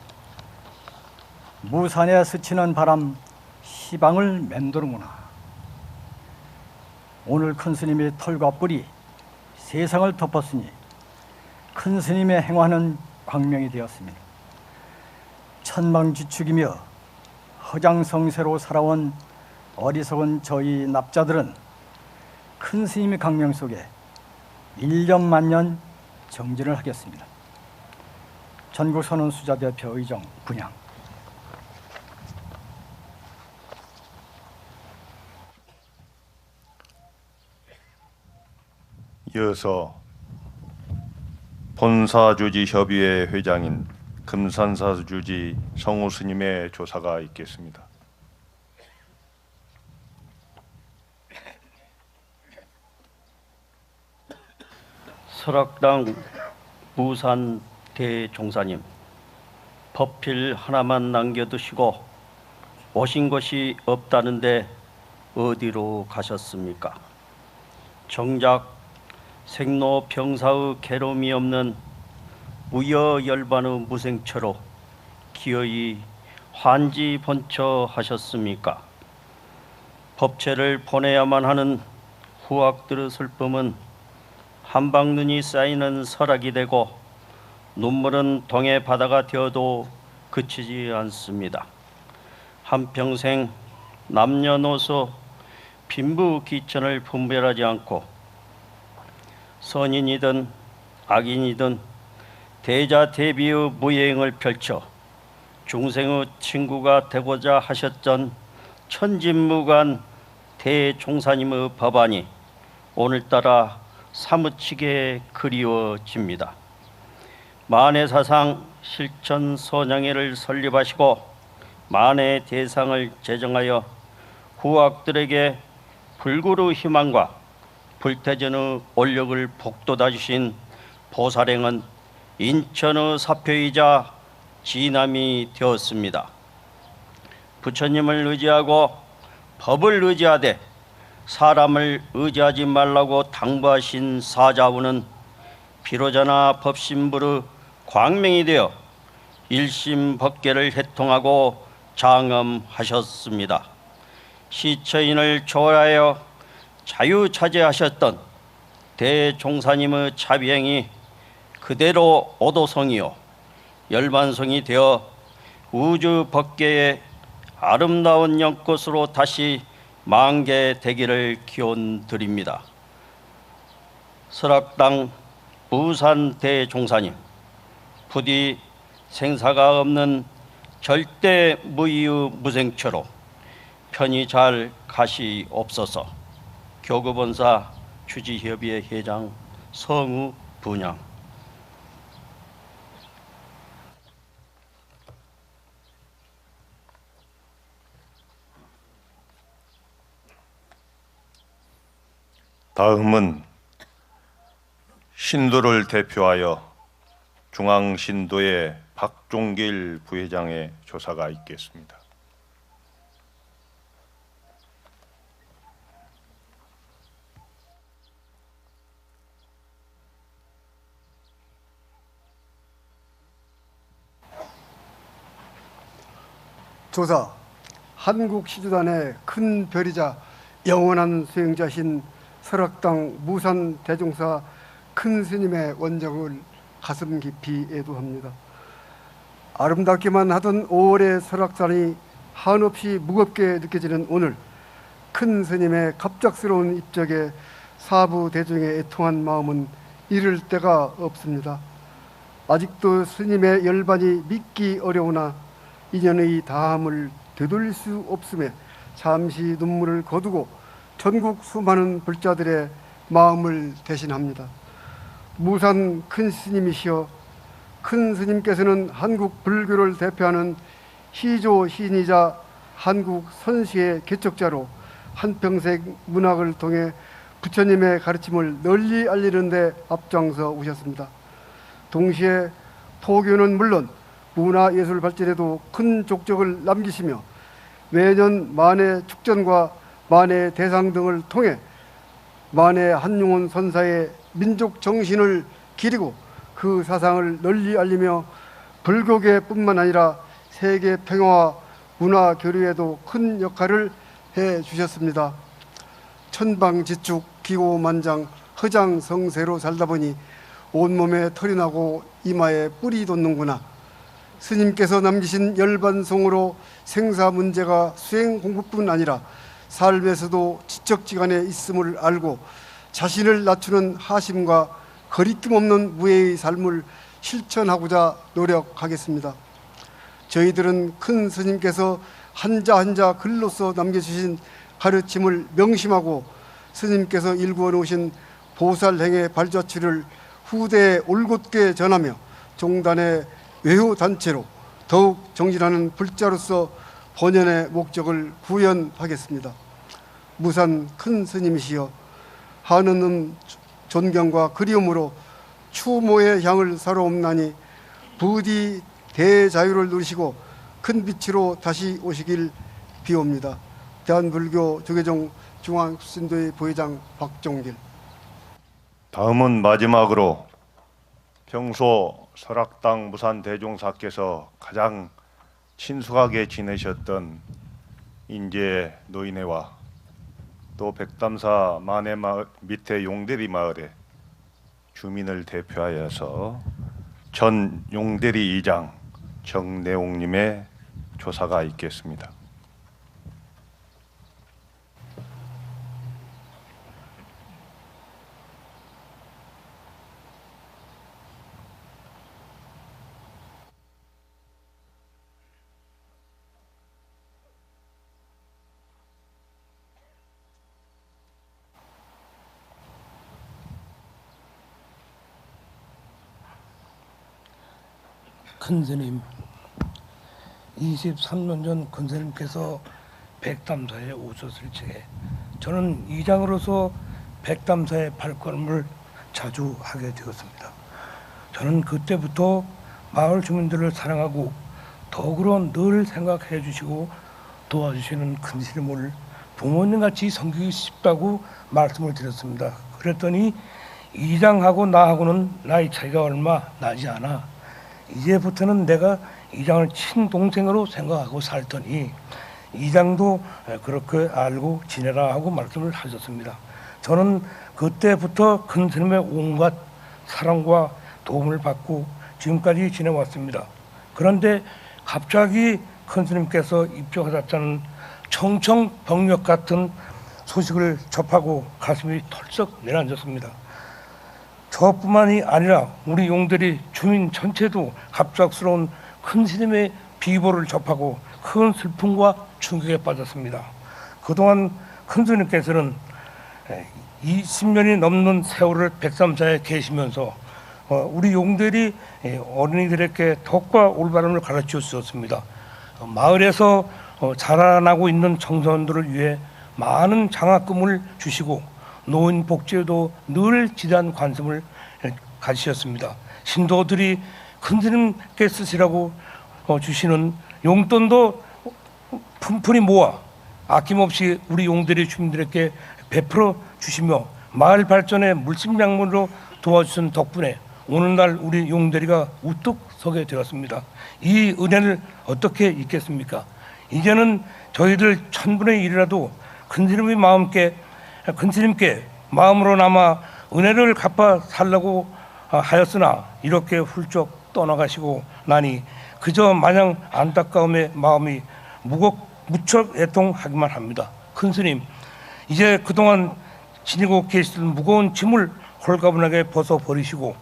Speaker 9: 무산에 스치는 바람 시방을 맴도는구나. 오늘 큰 스님의 털과 뿔이 세상을 덮었으니 큰 스님의 행화는 광명이 되었습니다. 천망지축이며 허장성세로 살아온 어리석은 저희 납자들은 큰 스님의 강명 속에 1년 만년 정진을 하겠습니다. 전국선언수자대표 의정 분양.
Speaker 1: 이어서 본사주지협의회 회장인 금산사주지 성우스님의 조사가 있겠습니다.
Speaker 10: 설악당 무산 대종사님, 법필 하나만 남겨두시고 오신 것이 없다는데 어디로 가셨습니까? 정작 생로병사의 괴로움이 없는 무여열반의 무생처로 기어이 환지번처하셨습니까? 법체를 보내야만 하는 후학들의 슬픔은 한방눈이 쌓이는 설악이 되고 눈물은 동해 바다가 되어도 그치지 않습니다. 한평생 남녀노소 빈부귀천을 분별하지 않고 선인이든 악인이든 대자대비의 무예행을 펼쳐 중생의 친구가 되고자 하셨던 천진무관 대종사님의 법안이 오늘따라 사무치게 그리워집니다. 만해사상 실천선양회를 설립하시고 만해 대상을 제정하여 후학들에게 불구의 희망과 불태전의 올력을 북돋아 주신 보살행은 인천의 사표이자 지남이 되었습니다. 부처님을 의지하고 법을 의지하되 사람을 의지하지 말라고 당부하신 사자부는 비로자나 법신불의 광명이 되어 일심법계를 해통하고 장엄하셨습니다. 시처인을 초월하여 자유차지하셨던 대종사님의 자비행이 그대로 오도성이요 열반성이 되어 우주 법계의 아름다운 연꽃으로 다시 만개되기를 기원드립니다. 설악당 무산 대종사님, 부디 생사가 없는 절대 무의의 무생처로 편히 잘 가시옵소서. 교구본사 주지협의회 회장 성우 분양.
Speaker 1: 다음은 신도를 대표하여 중앙신도의 박종길 부회장의 조사가 있겠습니다.
Speaker 6: 조사, 한국 시주단의 큰 별이자 영원한 수행자신 설악당 무산 대종사 큰 스님의 원정을 가슴 깊이 애도합니다. 아름답기만 하던 5월의 설악산이 한없이 무겁게 느껴지는 오늘, 큰 스님의 갑작스러운 입적에 사부 대중의 애통한 마음은 이를 데가 없습니다. 아직도 스님의 열반이 믿기 어려우나 인연의 다함을 되돌릴 수 없음에 잠시 눈물을 거두고 전국 수많은 불자들의 마음을 대신합니다. 무산 큰 스님이시여, 큰 스님께서는 한국 불교를 대표하는 희조 시인이자 한국 선시의 개척자로 한평생 문학을 통해 부처님의 가르침을 널리 알리는 데 앞장서 오셨습니다. 동시에 포교는 물론 문화예술 발전에도 큰 족적을 남기시며 매년 만해 축전과 만해 대상 등을 통해 만해 한용운 선사의 민족 정신을 기리고 그 사상을 널리 알리며 불교계뿐만 아니라 세계 평화와 문화 교류에도 큰 역할을 해 주셨습니다. 천방지축 기고만장 허장성세로 살다 보니 온몸에 털이 나고 이마에 뿔이 돋는구나. 스님께서 남기신 열반송으로 생사 문제가 수행 공부뿐 아니라 삶에서도 지척지간에 있음을 알고 자신을 낮추는 하심과 거리낌 없는 무예의 삶을 실천하고자 노력하겠습니다. 저희들은 큰 스님께서 한자 한자 글로써 남겨주신 가르침을 명심하고 스님께서 일구어 놓으신 보살행의 발자취를 후대에 올곧게 전하며 종단의 외효단체로 더욱 정진하는 불자로서 본연의 목적을 구현하겠습니다. 무산 큰 스님이시여, 한없는 존경과 그리움으로 추모의 향을 사로옵나니 부디 대자유를 누리시고 큰 빛으로 다시 오시길 비옵니다. 대한불교 조계종 중앙신도의 부회장 박종길.
Speaker 1: 다음은 마지막으로 평소 설악당 무산 대종사께서 가장 친숙하게 지내셨던 인제 노인회와 또 백담사 만해마을 밑에 용대리 마을의 주민을 대표하여서 전 용대리 이장 정내옥님의 조사가 있겠습니다.
Speaker 11: 큰스님, 23년 전 큰스님께서 백담사에 오셨을 적에 저는 이장으로서 백담사의 발걸음을 자주 하게 되었습니다. 저는 그때부터 마을 주민들을 사랑하고 더불어 늘 생각해 주시고 도와주시는 큰스님을 부모님같이 섬기고 싶다고 말씀을 드렸습니다. 그랬더니 이장하고 나하고는 나이 차이가 얼마 나지 않아. 이제부터는 내가 이장을 친동생으로 생각하고 살더니 이장도 그렇게 알고 지내라 하고 말씀을 하셨습니다. 저는 그때부터 큰스님의 온갖 사랑과 도움을 받고 지금까지 지내왔습니다. 그런데 갑자기 큰스님께서 입적하셨다는 청청병력 같은 소식을 접하고 가슴이 털썩 내려앉았습니다. 저뿐만이 아니라 우리 용대리 주민 전체도 갑작스러운 큰스님의 비보를 접하고 큰 슬픔과 충격에 빠졌습니다. 그동안 큰스님께서는 20년이 넘는 세월을 백삼사에 계시면서 우리 용대리 어린이들에게 덕과 올바름을 가르쳐 주셨습니다. 마을에서 자라나고 있는 청소년들을 위해 많은 장학금을 주시고 노인 복지에도 늘 지대한 관심을 가지셨습니다. 신도들이 큰스님께 쓰시라고 주시는 용돈도 푼푼히 모아 아낌없이 우리 용대리 주민들에게 베풀어 주시며 마을 발전에 물심양면으로 도와주신 덕분에 오늘날 우리 용대리가 우뚝 서게 되었습니다. 이 은혜를 어떻게 잊겠습니까? 이제는 저희들 1000분의 1이라도 큰스님께 마음으로나마 은혜를 갚아 살라고 하였으나 이렇게 훌쩍 떠나가시고 나니 그저 마냥 안타까움의 마음이 무척 애통하기만 합니다. 큰스님, 이제 그동안 지니고 계시던 무거운 짐을 홀가분하게 벗어버리시고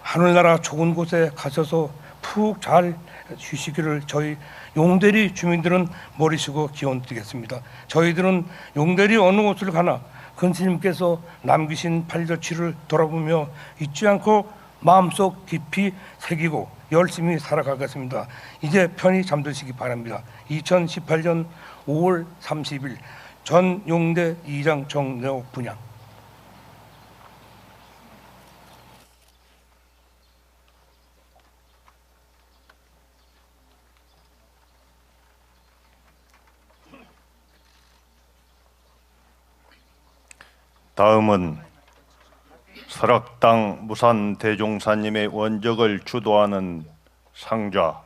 Speaker 11: 하늘나라 좋은 곳에 가셔서 푹 잘 쉬시기를 저희 용대리 주민들은 머리쉬고 기원드리겠습니다. 저희들은 용대리 어느 곳을 가나 큰스님께서 남기신 팔자취를 돌아보며 잊지 않고 마음속 깊이 새기고 열심히 살아가겠습니다. 이제 편히 잠드시기 바랍니다. 2018년 5월 30일 전 용대 이장 정내옥 분양.
Speaker 1: 다음은 설악당 무산 대종사님의 원적을 주도하는 상좌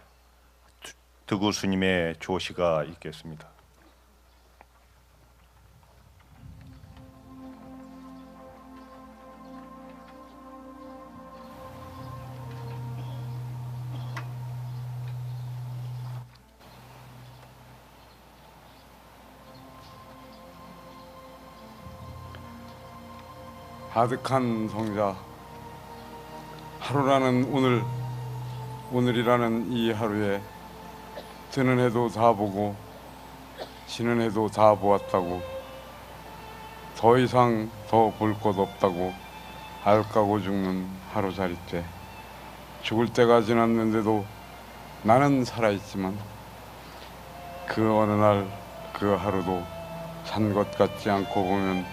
Speaker 1: 득우 스님의 조시가 있겠습니다.
Speaker 4: 아득한 성자, 하루라는 오늘이라는 이 하루에 드는 해도 다 보고 지는 해도 다 보았다고, 더 이상 더 볼 것 없다고 알까고 죽는 하루살이 때 죽을 때가 지났는데도 나는 살아있지만 그 어느 날 그 하루도 산 것 같지 않고 보면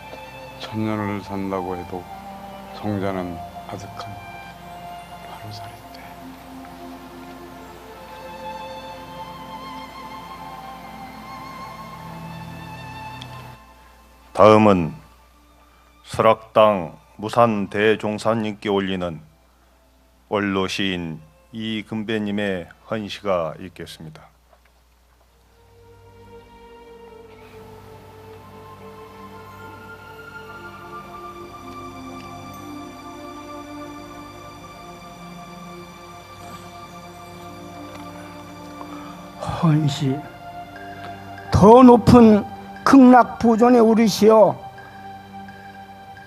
Speaker 4: 1000년을 산다고 해도 성자는 아득한 하루살인데.
Speaker 1: 다음은 설악당 무산 대종사님께 올리는 원로 시인 이금배님의 헌시가 있겠습니다.
Speaker 6: 헌시, 더 높은 극락보존에 오르시어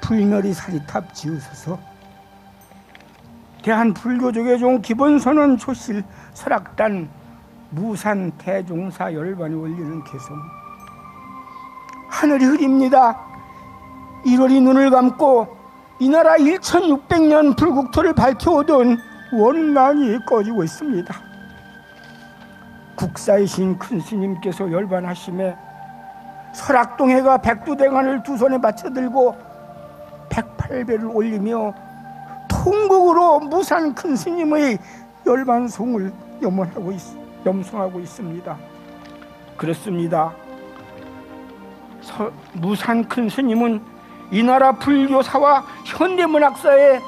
Speaker 6: 불멸이 사리탑 지으소서. 대한불교족의 종 기본선언 조실 설악단 무산 대종사 열반이 올리는 개성. 하늘이 흐립니다. 1월이 눈을 감고 이 나라 1600년 불국토를 밝혀오던 원망이 꺼지고 있습니다. 국사이신 큰 스님께서 열반하심에 설악동해가 백두대간을 두 손에 받쳐들고 108배를 올리며 통곡으로 무산 큰 스님의 열반송을 염송하고 있습니다. 그렇습니다. 무산 큰 스님은 이 나라 불교사와 현대문학사에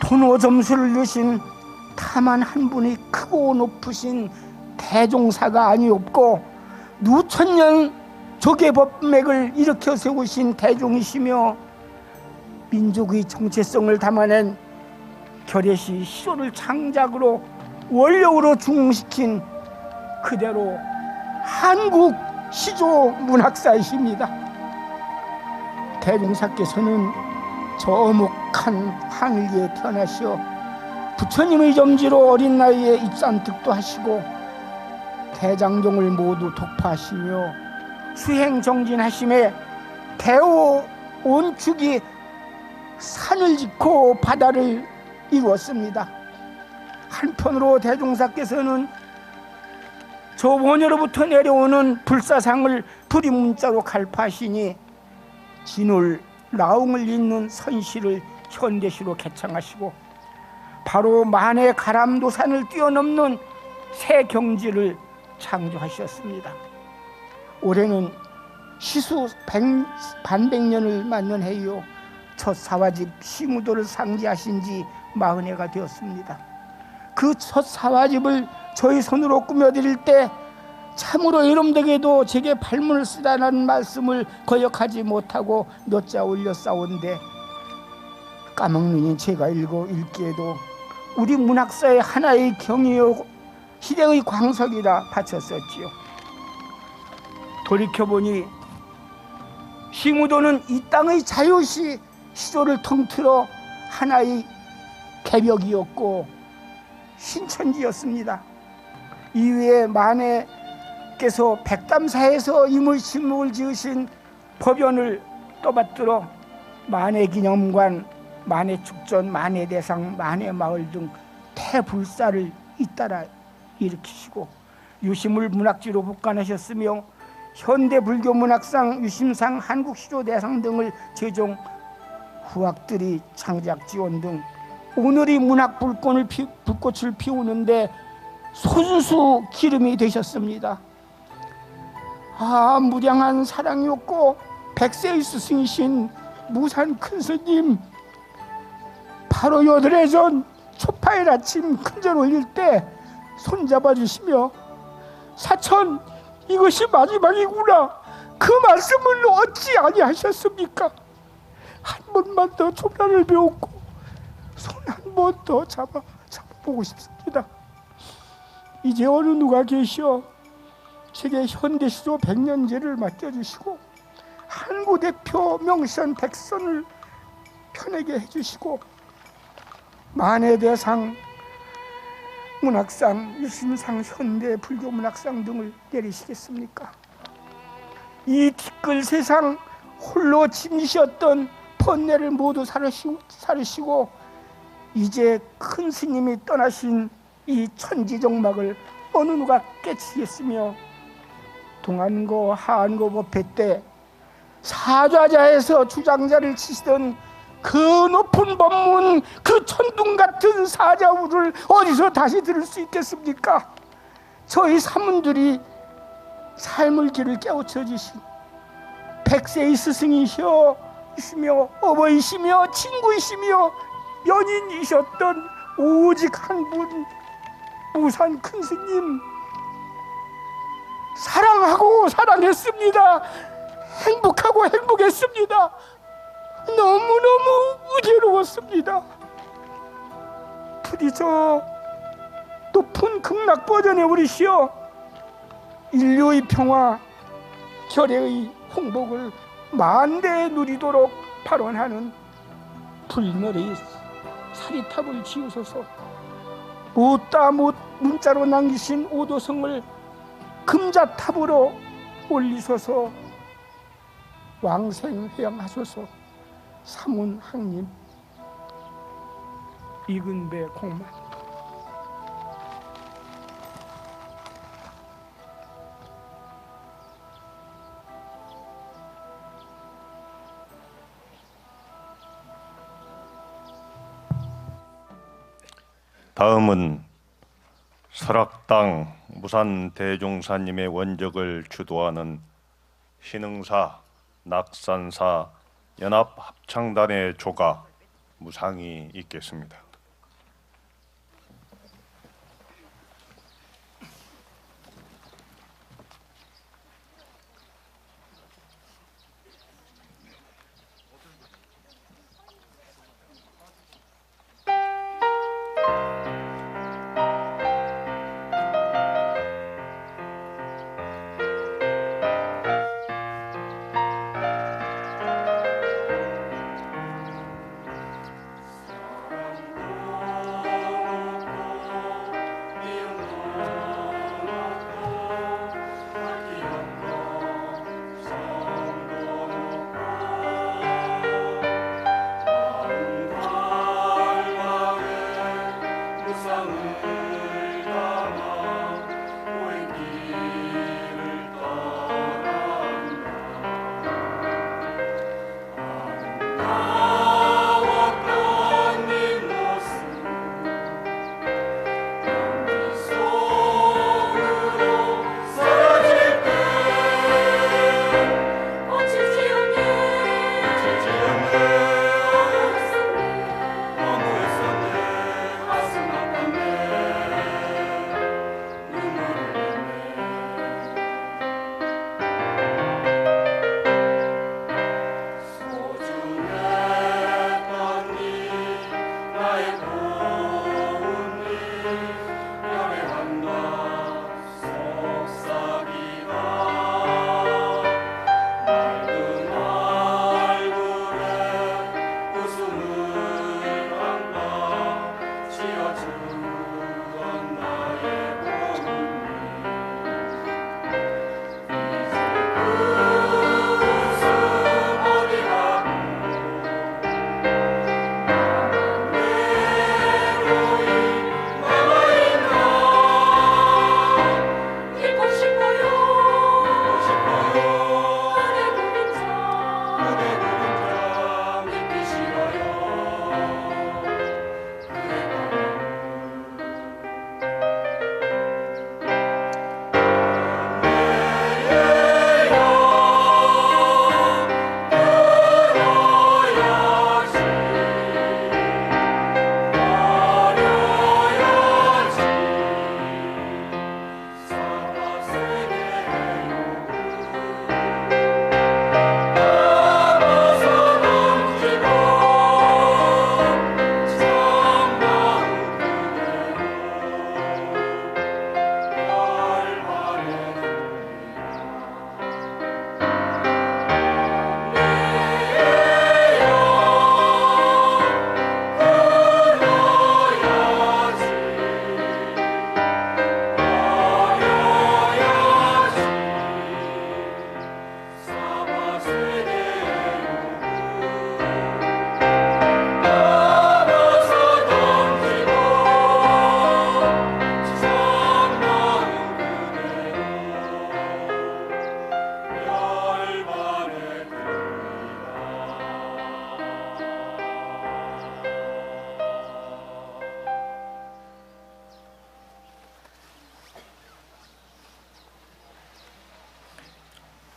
Speaker 6: 돈호 점수를 넣으신 다만 한 분이 크고 높으신 대종사가 아니옵고 누천년 조계법맥을 일으켜 세우신 대종이시며 민족의 정체성을 담아낸 결의시 시조를 창작으로 원력으로 중흥시킨 그대로 한국 시조 문학사이십니다. 대종사께서는 저 어묵한 하늘기에 태어나시어 부처님의 점지로 어린 나이에 입산득도 하시고 대장종을 모두 독파하시며 수행정진하심에 대오 온축이 산을 짓고 바다를 이루었습니다. 한편으로 대종사께서는 저 원효로부터 내려오는 불사상을 불임문자로 갈파하시니 진울 라웅을 잇는 선시를 현대시로 개창하시고 바로 만해 가람도산을 뛰어넘는 새 경지를 창조하셨습니다. 올해는 시수 반백년을 맞는 해이요 첫 사화집 시무도를 상지하신 지 40해가 되었습니다. 그 첫 사화집을 저희 손으로 꾸며드릴 때 참으로 여러분들에게도 제게 발문을 쓰라는 말씀을 거역하지 못하고 몇 자 올렸사온데 까먹느니 제가 읽기에도 우리 문학사의 하나의 경이요 시대의 광석이라 바쳤었지요. 돌이켜보니 시무도는 이 땅의 자유시 시조를 통틀어 하나의 개벽이었고 신천지였습니다. 이후에 만해께서 백담사에서 이물신목을 지으신 법연을 떠받들어 만해기념관, 만해축전, 만해대상, 만해마을 등 태불사를 잇따라 일으키시고 유심을 문학지로 복관하셨으며 현대불교문학상, 유심상, 한국시조대상 등을 제종, 후학들이 창작지원 등 오늘의 문학 불꽃을 피우는데 손수 기름이 되셨습니다. 무량한 사랑이었고 백세의 스승이신 무산 큰 스님, 바로 8해 전 초파일 아침 큰절 올릴 때 손잡아 주시며 사천 이것이 마지막이구나 그 말씀을 어찌 아니하셨습니까? 한 번만 더 조라를 배웠고 손 한 번 더 잡아보고 싶습니다. 이제 어느 누가 계시어 제게 현대시조 100년제를 맡겨주시고 한국 대표 명선 백선을 편하게 해주시고 만해대상, 문학상, 유심상, 현대 불교문학상 등을 내리시겠습니까? 이 티끌 세상 홀로 짐지셨던 번뇌를 모두 사르시고 이제 큰 스님이 떠나신 이 천지정막을 어느 누가 깨치겠으며 동안고 하안고 법회 때 사좌자에서 주장자를 치시던 그 높은 법문, 그 천둥 같은 사자우를 어디서 다시 들을 수 있겠습니까? 저희 사문들이 삶의 길을 깨우쳐 주신 백세의 스승이시며 어버이시며 친구이시며 연인이셨던 오직 한 분, 무산 큰 스님 사랑하고 사랑했습니다. 행복하고 행복했습니다. 너무너무 의외로웠습니다. 부디 저 높은 극락 버전에 오르시어 인류의 평화, 결의의 홍복을 만대에 누리도록 발언하는 불멸의 사리탑을 지으소서. 못다 못 문자로 남기신 오도성을 금자탑으로 올리소서. 왕생회양하소서. 사문학님 이근배 공만.
Speaker 1: 다음은 설악당 무산 대종사님의 원적을 주도하는 신흥사 낙산사 연합합창단의 조가 무상이 있겠습니다.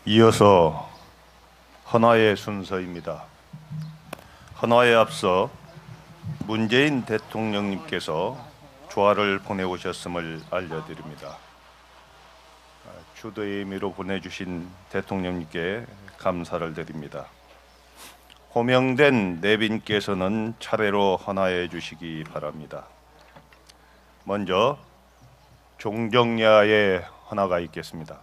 Speaker 1: 이어서 헌화의 순서입니다. 헌화에 앞서 문재인 대통령님께서 조화를 보내오셨음을 알려드립니다. 주도의 의미로 보내주신 대통령님께 감사를 드립니다. 호명된 내빈께서는 차례로 헌화해 주시기 바랍니다. 먼저 종정야의 헌화가 있겠습니다.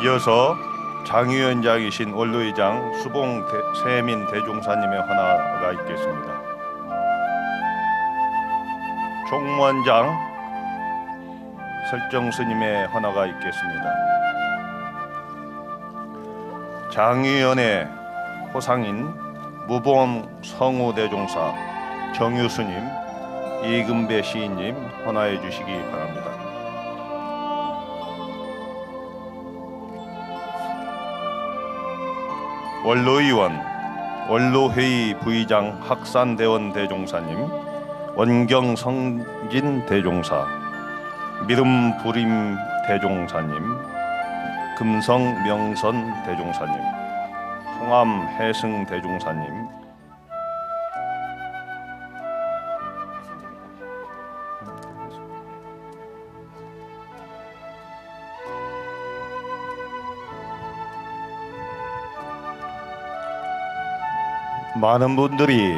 Speaker 1: 이어서 장위원장이신 원로의장 수봉 세민 대종사님의 헌화가 있겠습니다. 총무원장 설정스님의 헌화가 있겠습니다. 장위원회 호상인 무보험 성우 대종사 정유스님, 이금배 시인님 헌화해 주시기 바랍니다. 원로의원, 원로회의 부의장 학산대원 대종사님, 원경성진 대종사, 믿음부림 대종사님, 금성명선 대종사님, 송암해승 대종사님, 많은 분들이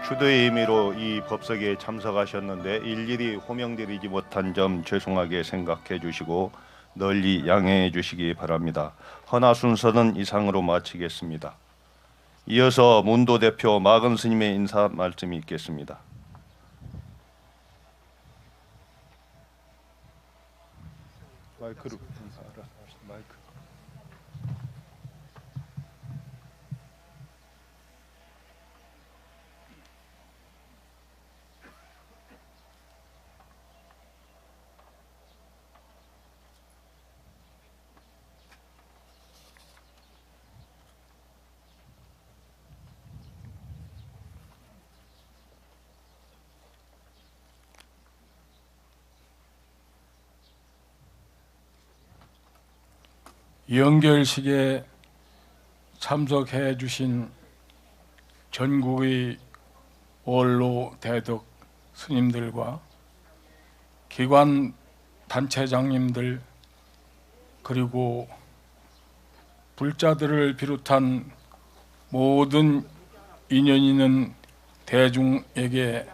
Speaker 1: 주도의 의미로 이 법석에 참석하셨는데 일일이 호명드리지 못한 점 죄송하게 생각해 주시고 널리 양해해 주시기 바랍니다. 헌화 순서는 이상으로 마치겠습니다. 이어서 문도 대표 마근 스님의 인사 말씀이 있겠습니다. 마이크로 마이크.
Speaker 12: 연결식에 참석해 주신 전국의 원로 대덕 스님들과 기관 단체장님들 그리고 불자들을 비롯한 모든 인연 있는 대중에게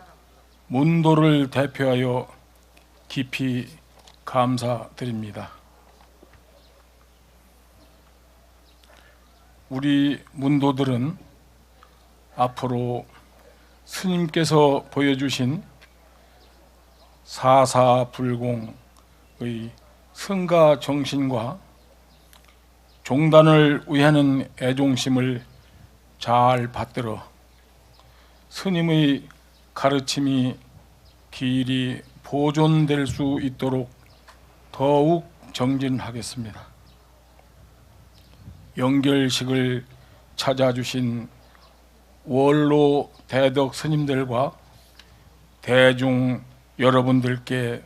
Speaker 12: 문도를 대표하여 깊이 감사드립니다. 우리 문도들은 앞으로 스님께서 보여주신 사사불공의 성가 정신과 종단을 위하는 애종심을 잘 받들어 스님의 가르침이 길이 보존될 수 있도록 더욱 정진하겠습니다. 연결식을 찾아주신 원로 대덕 스님들과 대중 여러분들께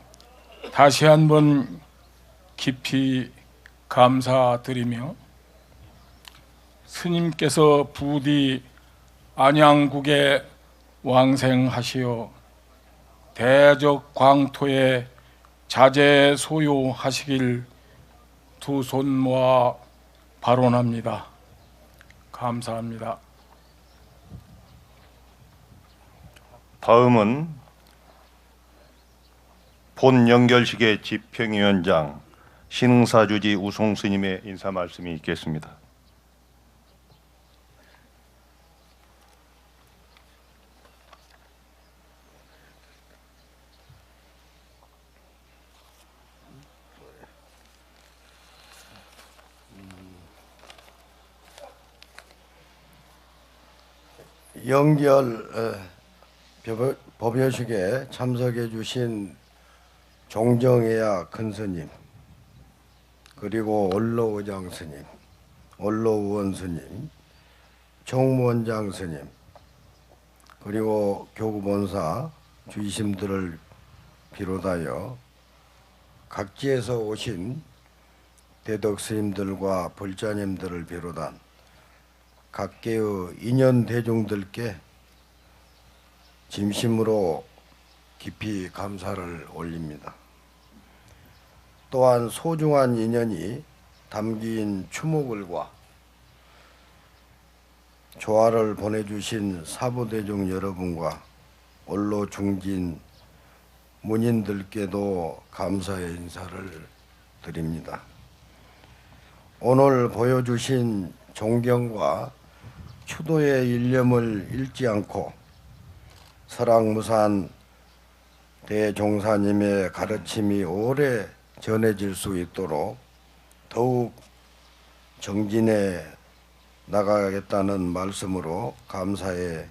Speaker 12: 다시 한번 깊이 감사드리며 스님께서 부디 안양국에 왕생하시어 대적 광토에 자제소요하시길 두 손 모아 발언합니다. 감사합니다.
Speaker 1: 다음은 본 연결식의 집행위원장 신흥사주지 우송스님의 인사 말씀이 있겠습니다.
Speaker 8: 연결 법요식에 참석해 주신 종정해야 큰스님, 그리고 원로의장 스님, 원로의원 스님, 총무원장 스님, 그리고 교구본사 주의심들을 비롯하여 각지에서 오신 대덕 스님들과 불자님들을 비롯한 각계의 인연 대중들께 진심으로 깊이 감사를 올립니다. 또한 소중한 인연이 담긴 추모글과 조화를 보내주신 사부대중 여러분과 원로 중진 문인들께도 감사의 인사를 드립니다. 오늘 보여주신 존경과 추도의 일념을 잃지 않고 설악무산 대종사님의 가르침이 오래 전해질 수 있도록 더욱 정진해 나가겠다는 말씀으로 감사의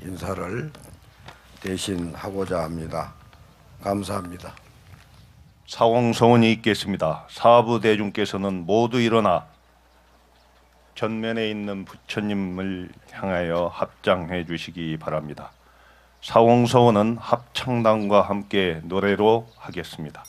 Speaker 8: 인사를 대신 하고자 합니다. 감사합니다.
Speaker 1: 사공서원이 있겠습니다. 사부 대중께서는 모두 일어나 전면에 있는 부처님을 향하여 합장해 주시기 바랍니다. 사공서원은 합창단과 함께 노래로 하겠습니다.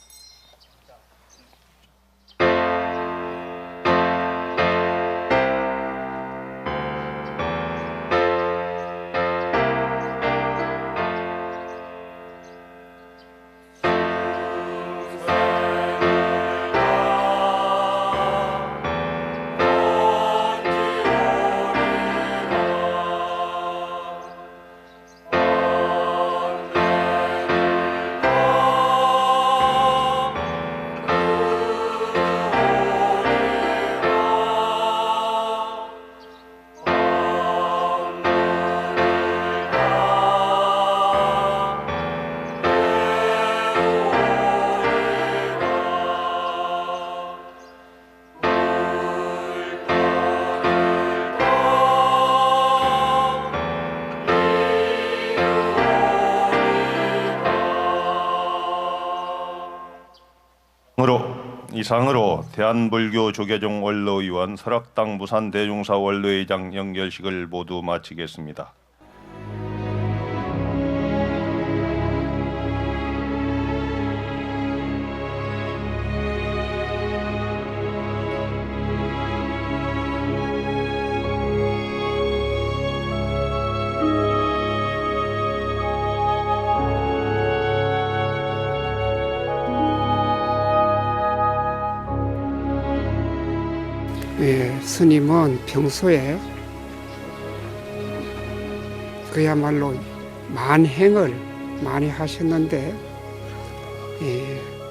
Speaker 1: 이상으로 대한불교 조계종 원로위원 설악당 무산대종사 원로회장 연결식을 모두 마치겠습니다.
Speaker 6: 스님은 평소에 그야말로 만행을 많이 하셨는데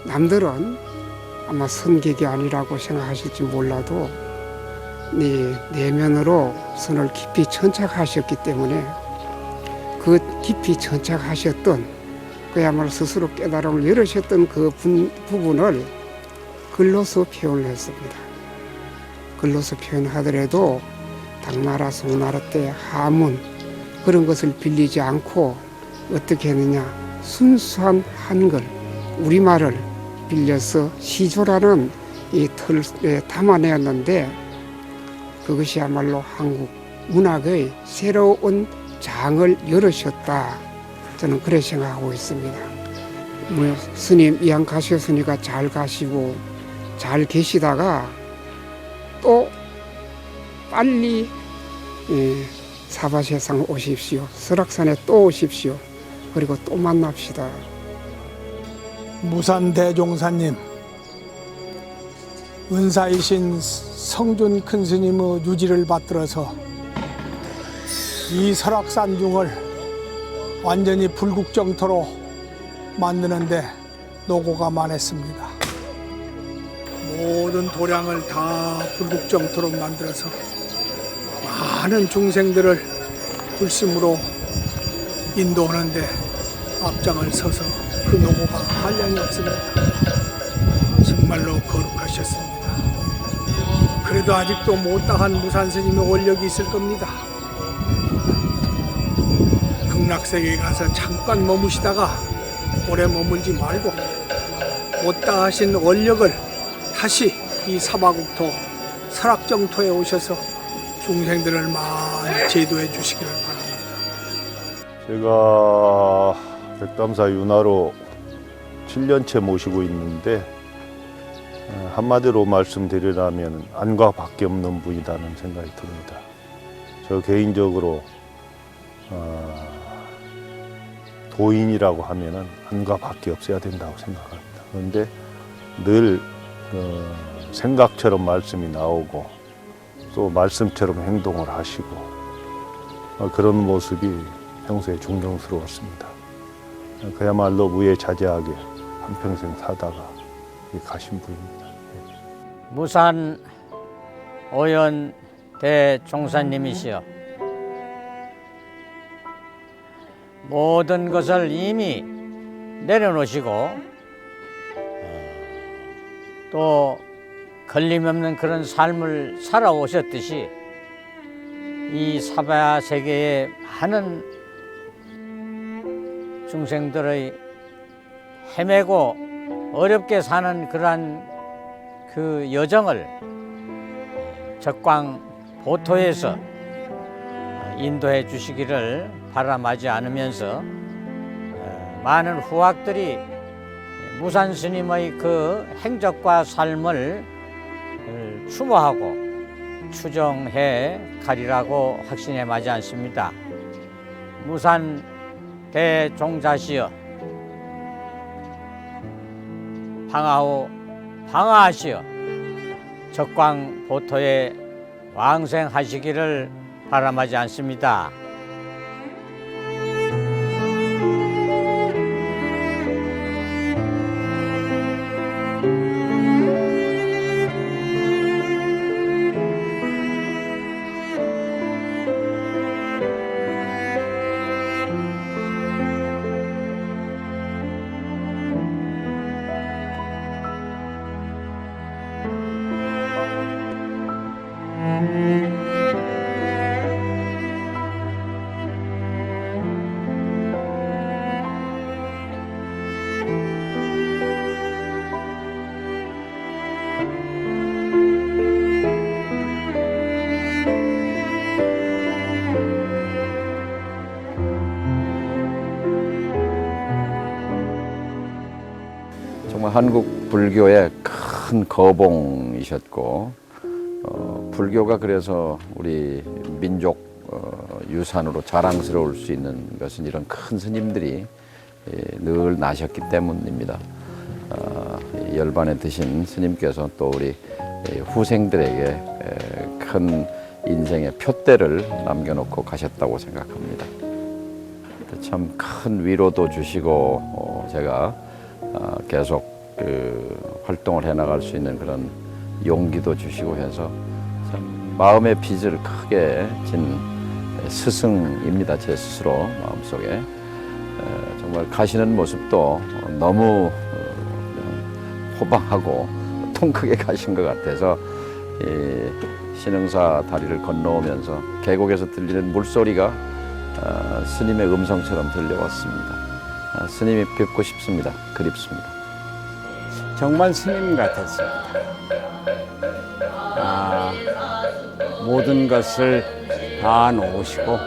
Speaker 6: 남들은 아마 선객이 아니라고 생각하실지 몰라도 내면으로 선을 깊이 천착하셨기 때문에 그 깊이 천착하셨던 그야말로 스스로 깨달음을 열으셨던 그 부분을 글로서 표현을 했습니다. 글로서 표현하더라도 당나라 송나라 때 하문 그런 것을 빌리지 않고 어떻게 했느냐, 순수한 한글 우리말을 빌려서 시조라는 이 틀에 담아내었는데 그것이야말로 한국 문학의 새로운 장을 열으셨다. 저는 그렇게 생각하고 있습니다. 스님 이왕 가셨으니까 잘 가시고 잘 계시다가 또 빨리 사바세상 오십시오. 설악산에 또 오십시오. 그리고 또 만납시다.
Speaker 13: 무산대종사님, 은사이신 성준 큰스님의 유지를 받들어서 이 설악산중을 완전히 불국정토로 만드는데 노고가 많았습니다. 모든 도량을 다 불국정토로 만들어서 많은 중생들을 불심으로 인도하는데 앞장을 서서 그 노고가 한량이 없습니다. 정말로 거룩하셨습니다. 그래도 아직도 못다한 무산스님의 원력이 있을 겁니다. 극락세계에 가서 잠깐 머무시다가 오래 머물지 말고 못다하신 원력을 다시 이 사바국토 설악정토에 오셔서 중생들을 많이 제도해 주시기를 바랍니다.
Speaker 1: 제가 백담사 윤화로 7년째 모시고 있는데 한마디로 말씀드리라면 안과 밖에 없는 분이라는 생각이 듭니다. 저 개인적으로 도인이라고 하면은 안과 밖에 없어야 된다고 생각합니다. 그런데 늘 생각처럼 말씀이 나오고 또 말씀처럼 행동을 하시고 그런 모습이 평소에 존경스러웠습니다. 그야말로 무예자제하게 한평생 사다가 가신 분입니다.
Speaker 14: 무산 오연 대종사님이시여, 모든 것을 이미 내려놓으시고 또 걸림없는 그런 삶을 살아오셨듯이 이 사바 세계의 많은 중생들의 헤매고 어렵게 사는 그러한 그 여정을 적광 보토에서 인도해 주시기를 바라마지 않으면서 많은 후학들이 무산 스님의 그 행적과 삶을 추모하고 추정해 가리라고 확신해 마지 않습니다. 무산 대종자시여 방하오 방하하시어 적광 보토에 왕생하시기를 바람하지 않습니다.
Speaker 15: 정말 한국 불교의 큰 거봉이셨고 불교가 그래서 우리 민족 유산으로 자랑스러울 수 있는 것은 이런 큰 스님들이 늘 나셨기 때문입니다. 열반에 드신 스님께서 또 우리 후생들에게 큰 인생의 표대를 남겨놓고 가셨다고 생각합니다. 참 큰 위로도 주시고 제가 계속 활동을 해나갈 수 있는 그런 용기도 주시고 해서 참 마음의 빚을 크게 진 스승입니다. 제 스스로 마음속에. 정말 가시는 모습도 너무 호방하고 통 크게 가신 것 같아서 신흥사 다리를 건너오면서 계곡에서 들리는 물소리가 스님의 음성처럼 들려왔습니다. 스님이 뵙고 싶습니다. 그립습니다.
Speaker 16: 정말 스님 같았습니다. 모든 것을 다 놓으시고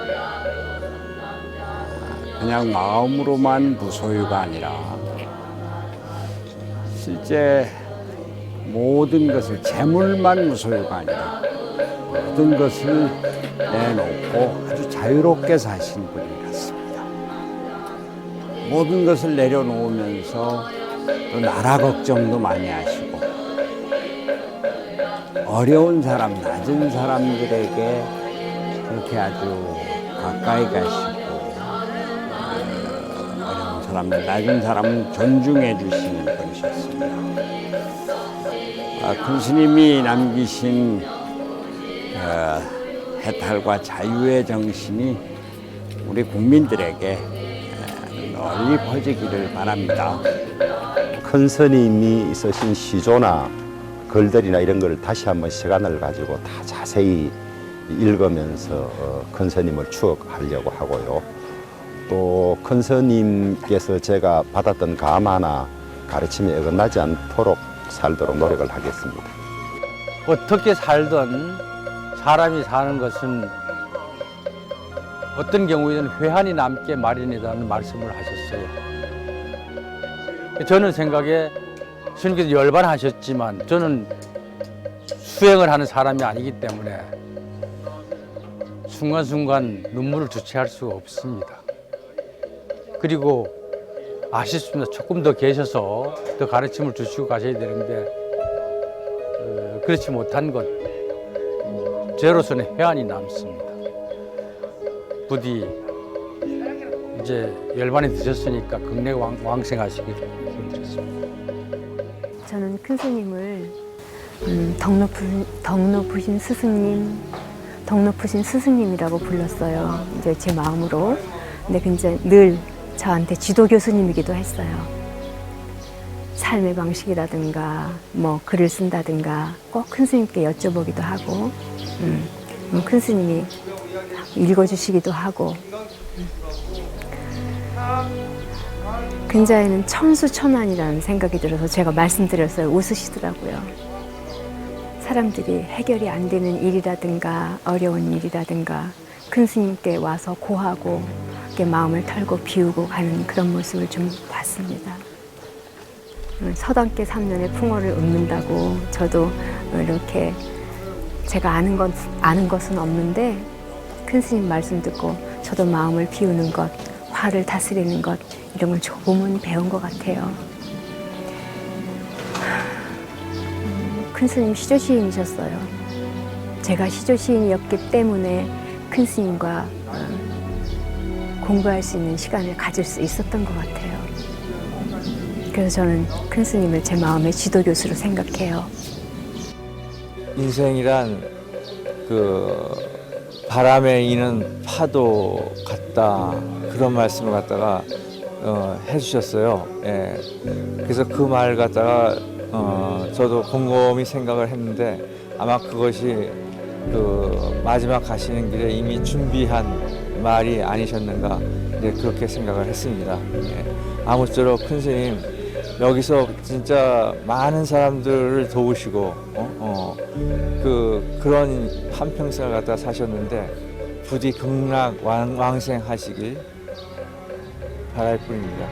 Speaker 16: 그냥 마음으로만 무소유가 아니라 실제 모든 것을 재물만 무소유가 아니라 모든 것을 내놓고 아주 자유롭게 사신 분이 같습니다. 모든 것을 내려놓으면서 또 나라 걱정도 많이 하시고 어려운 사람, 낮은 사람들에게 그렇게 아주 가까이 가시고 어려운 사람들, 낮은 사람을 존중해 주시는 분이셨습니다. 큰 스님이 남기신 해탈과 자유의 정신이 우리 국민들에게 널리 퍼지기를 바랍니다.
Speaker 17: 큰 스님이 있으신 시조나 글들이나 이런 걸 다시 한번 시간을 가지고 다 자세히 읽으면서 큰 스님을 추억하려고 하고요. 또 큰 스님께서 제가 받았던 감화나 가르침에 어긋나지 않도록 살도록 노력을 하겠습니다.
Speaker 5: 어떻게 살든 사람이 사는 것은 어떤 경우에는 회한이 남게 마련이라는 말씀을 하셨어요. 저는 생각에 스님께서 열반하셨지만 저는 수행을 하는 사람이 아니기 때문에 순간순간 눈물을 주체할 수가 없습니다. 그리고 아쉽습니다. 조금 더 계셔서 더 가르침을 주시고 가셔야 되는데 그렇지 못한 것 저로서는 회한이 남습니다. 부디 이제 열반이 드셨으니까 극내 왕생하시기를 기원드렸습니다.
Speaker 18: 저는 큰 스님을 덕높으신 스승님, 덕높으신 스승님이라고 불렀어요. 이제 제 마음으로. 근데 굉장히 늘 저한테 지도 교수님이기도 했어요. 삶의 방식이라든가 뭐 글을 쓴다든가 꼭 큰 스님께 여쭤보기도 하고 큰 스님이 읽어주시기도 하고 근자에는 천수천안이라는 생각이 들어서 제가 말씀드렸어요. 웃으시더라고요. 사람들이 해결이 안 되는 일이라든가 어려운 일이라든가 큰 스님께 와서 고하고 이렇게 마음을 털고 비우고 가는 그런 모습을 좀 봤습니다. 서당계 3년의 풍어를 읊는다고 저도 이렇게 제가 아는 것은 없는데 큰 스님 말씀 듣고 저도 마음을 비우는 것, 화를 다스리는 것 이런 걸 조금은 배운 것 같아요. 큰 스님 시조 시인이셨어요. 제가 시조 시인이었기 때문에 큰 스님과 공부할 수 있는 시간을 가질 수 있었던 것 같아요. 그래서 저는 큰 스님을 제 마음의 지도 교수로 생각해요.
Speaker 19: 인생이란 그 바람에 이는 파도 같다 그런 말씀을 갖다가 해주셨어요. 예. 그래서 그 말 갖다가 저도 곰곰이 생각을 했는데 아마 그것이 그 마지막 가시는 길에 이미 준비한 말이 아니셨는가 이제 그렇게 생각을 했습니다. 예. 아무쪼록 큰 스님 여기서 진짜 많은 사람들을 도우시고 그런 한평생을 갖다 사셨는데 부디 극락 왕생하시길 바랄 뿐입니다.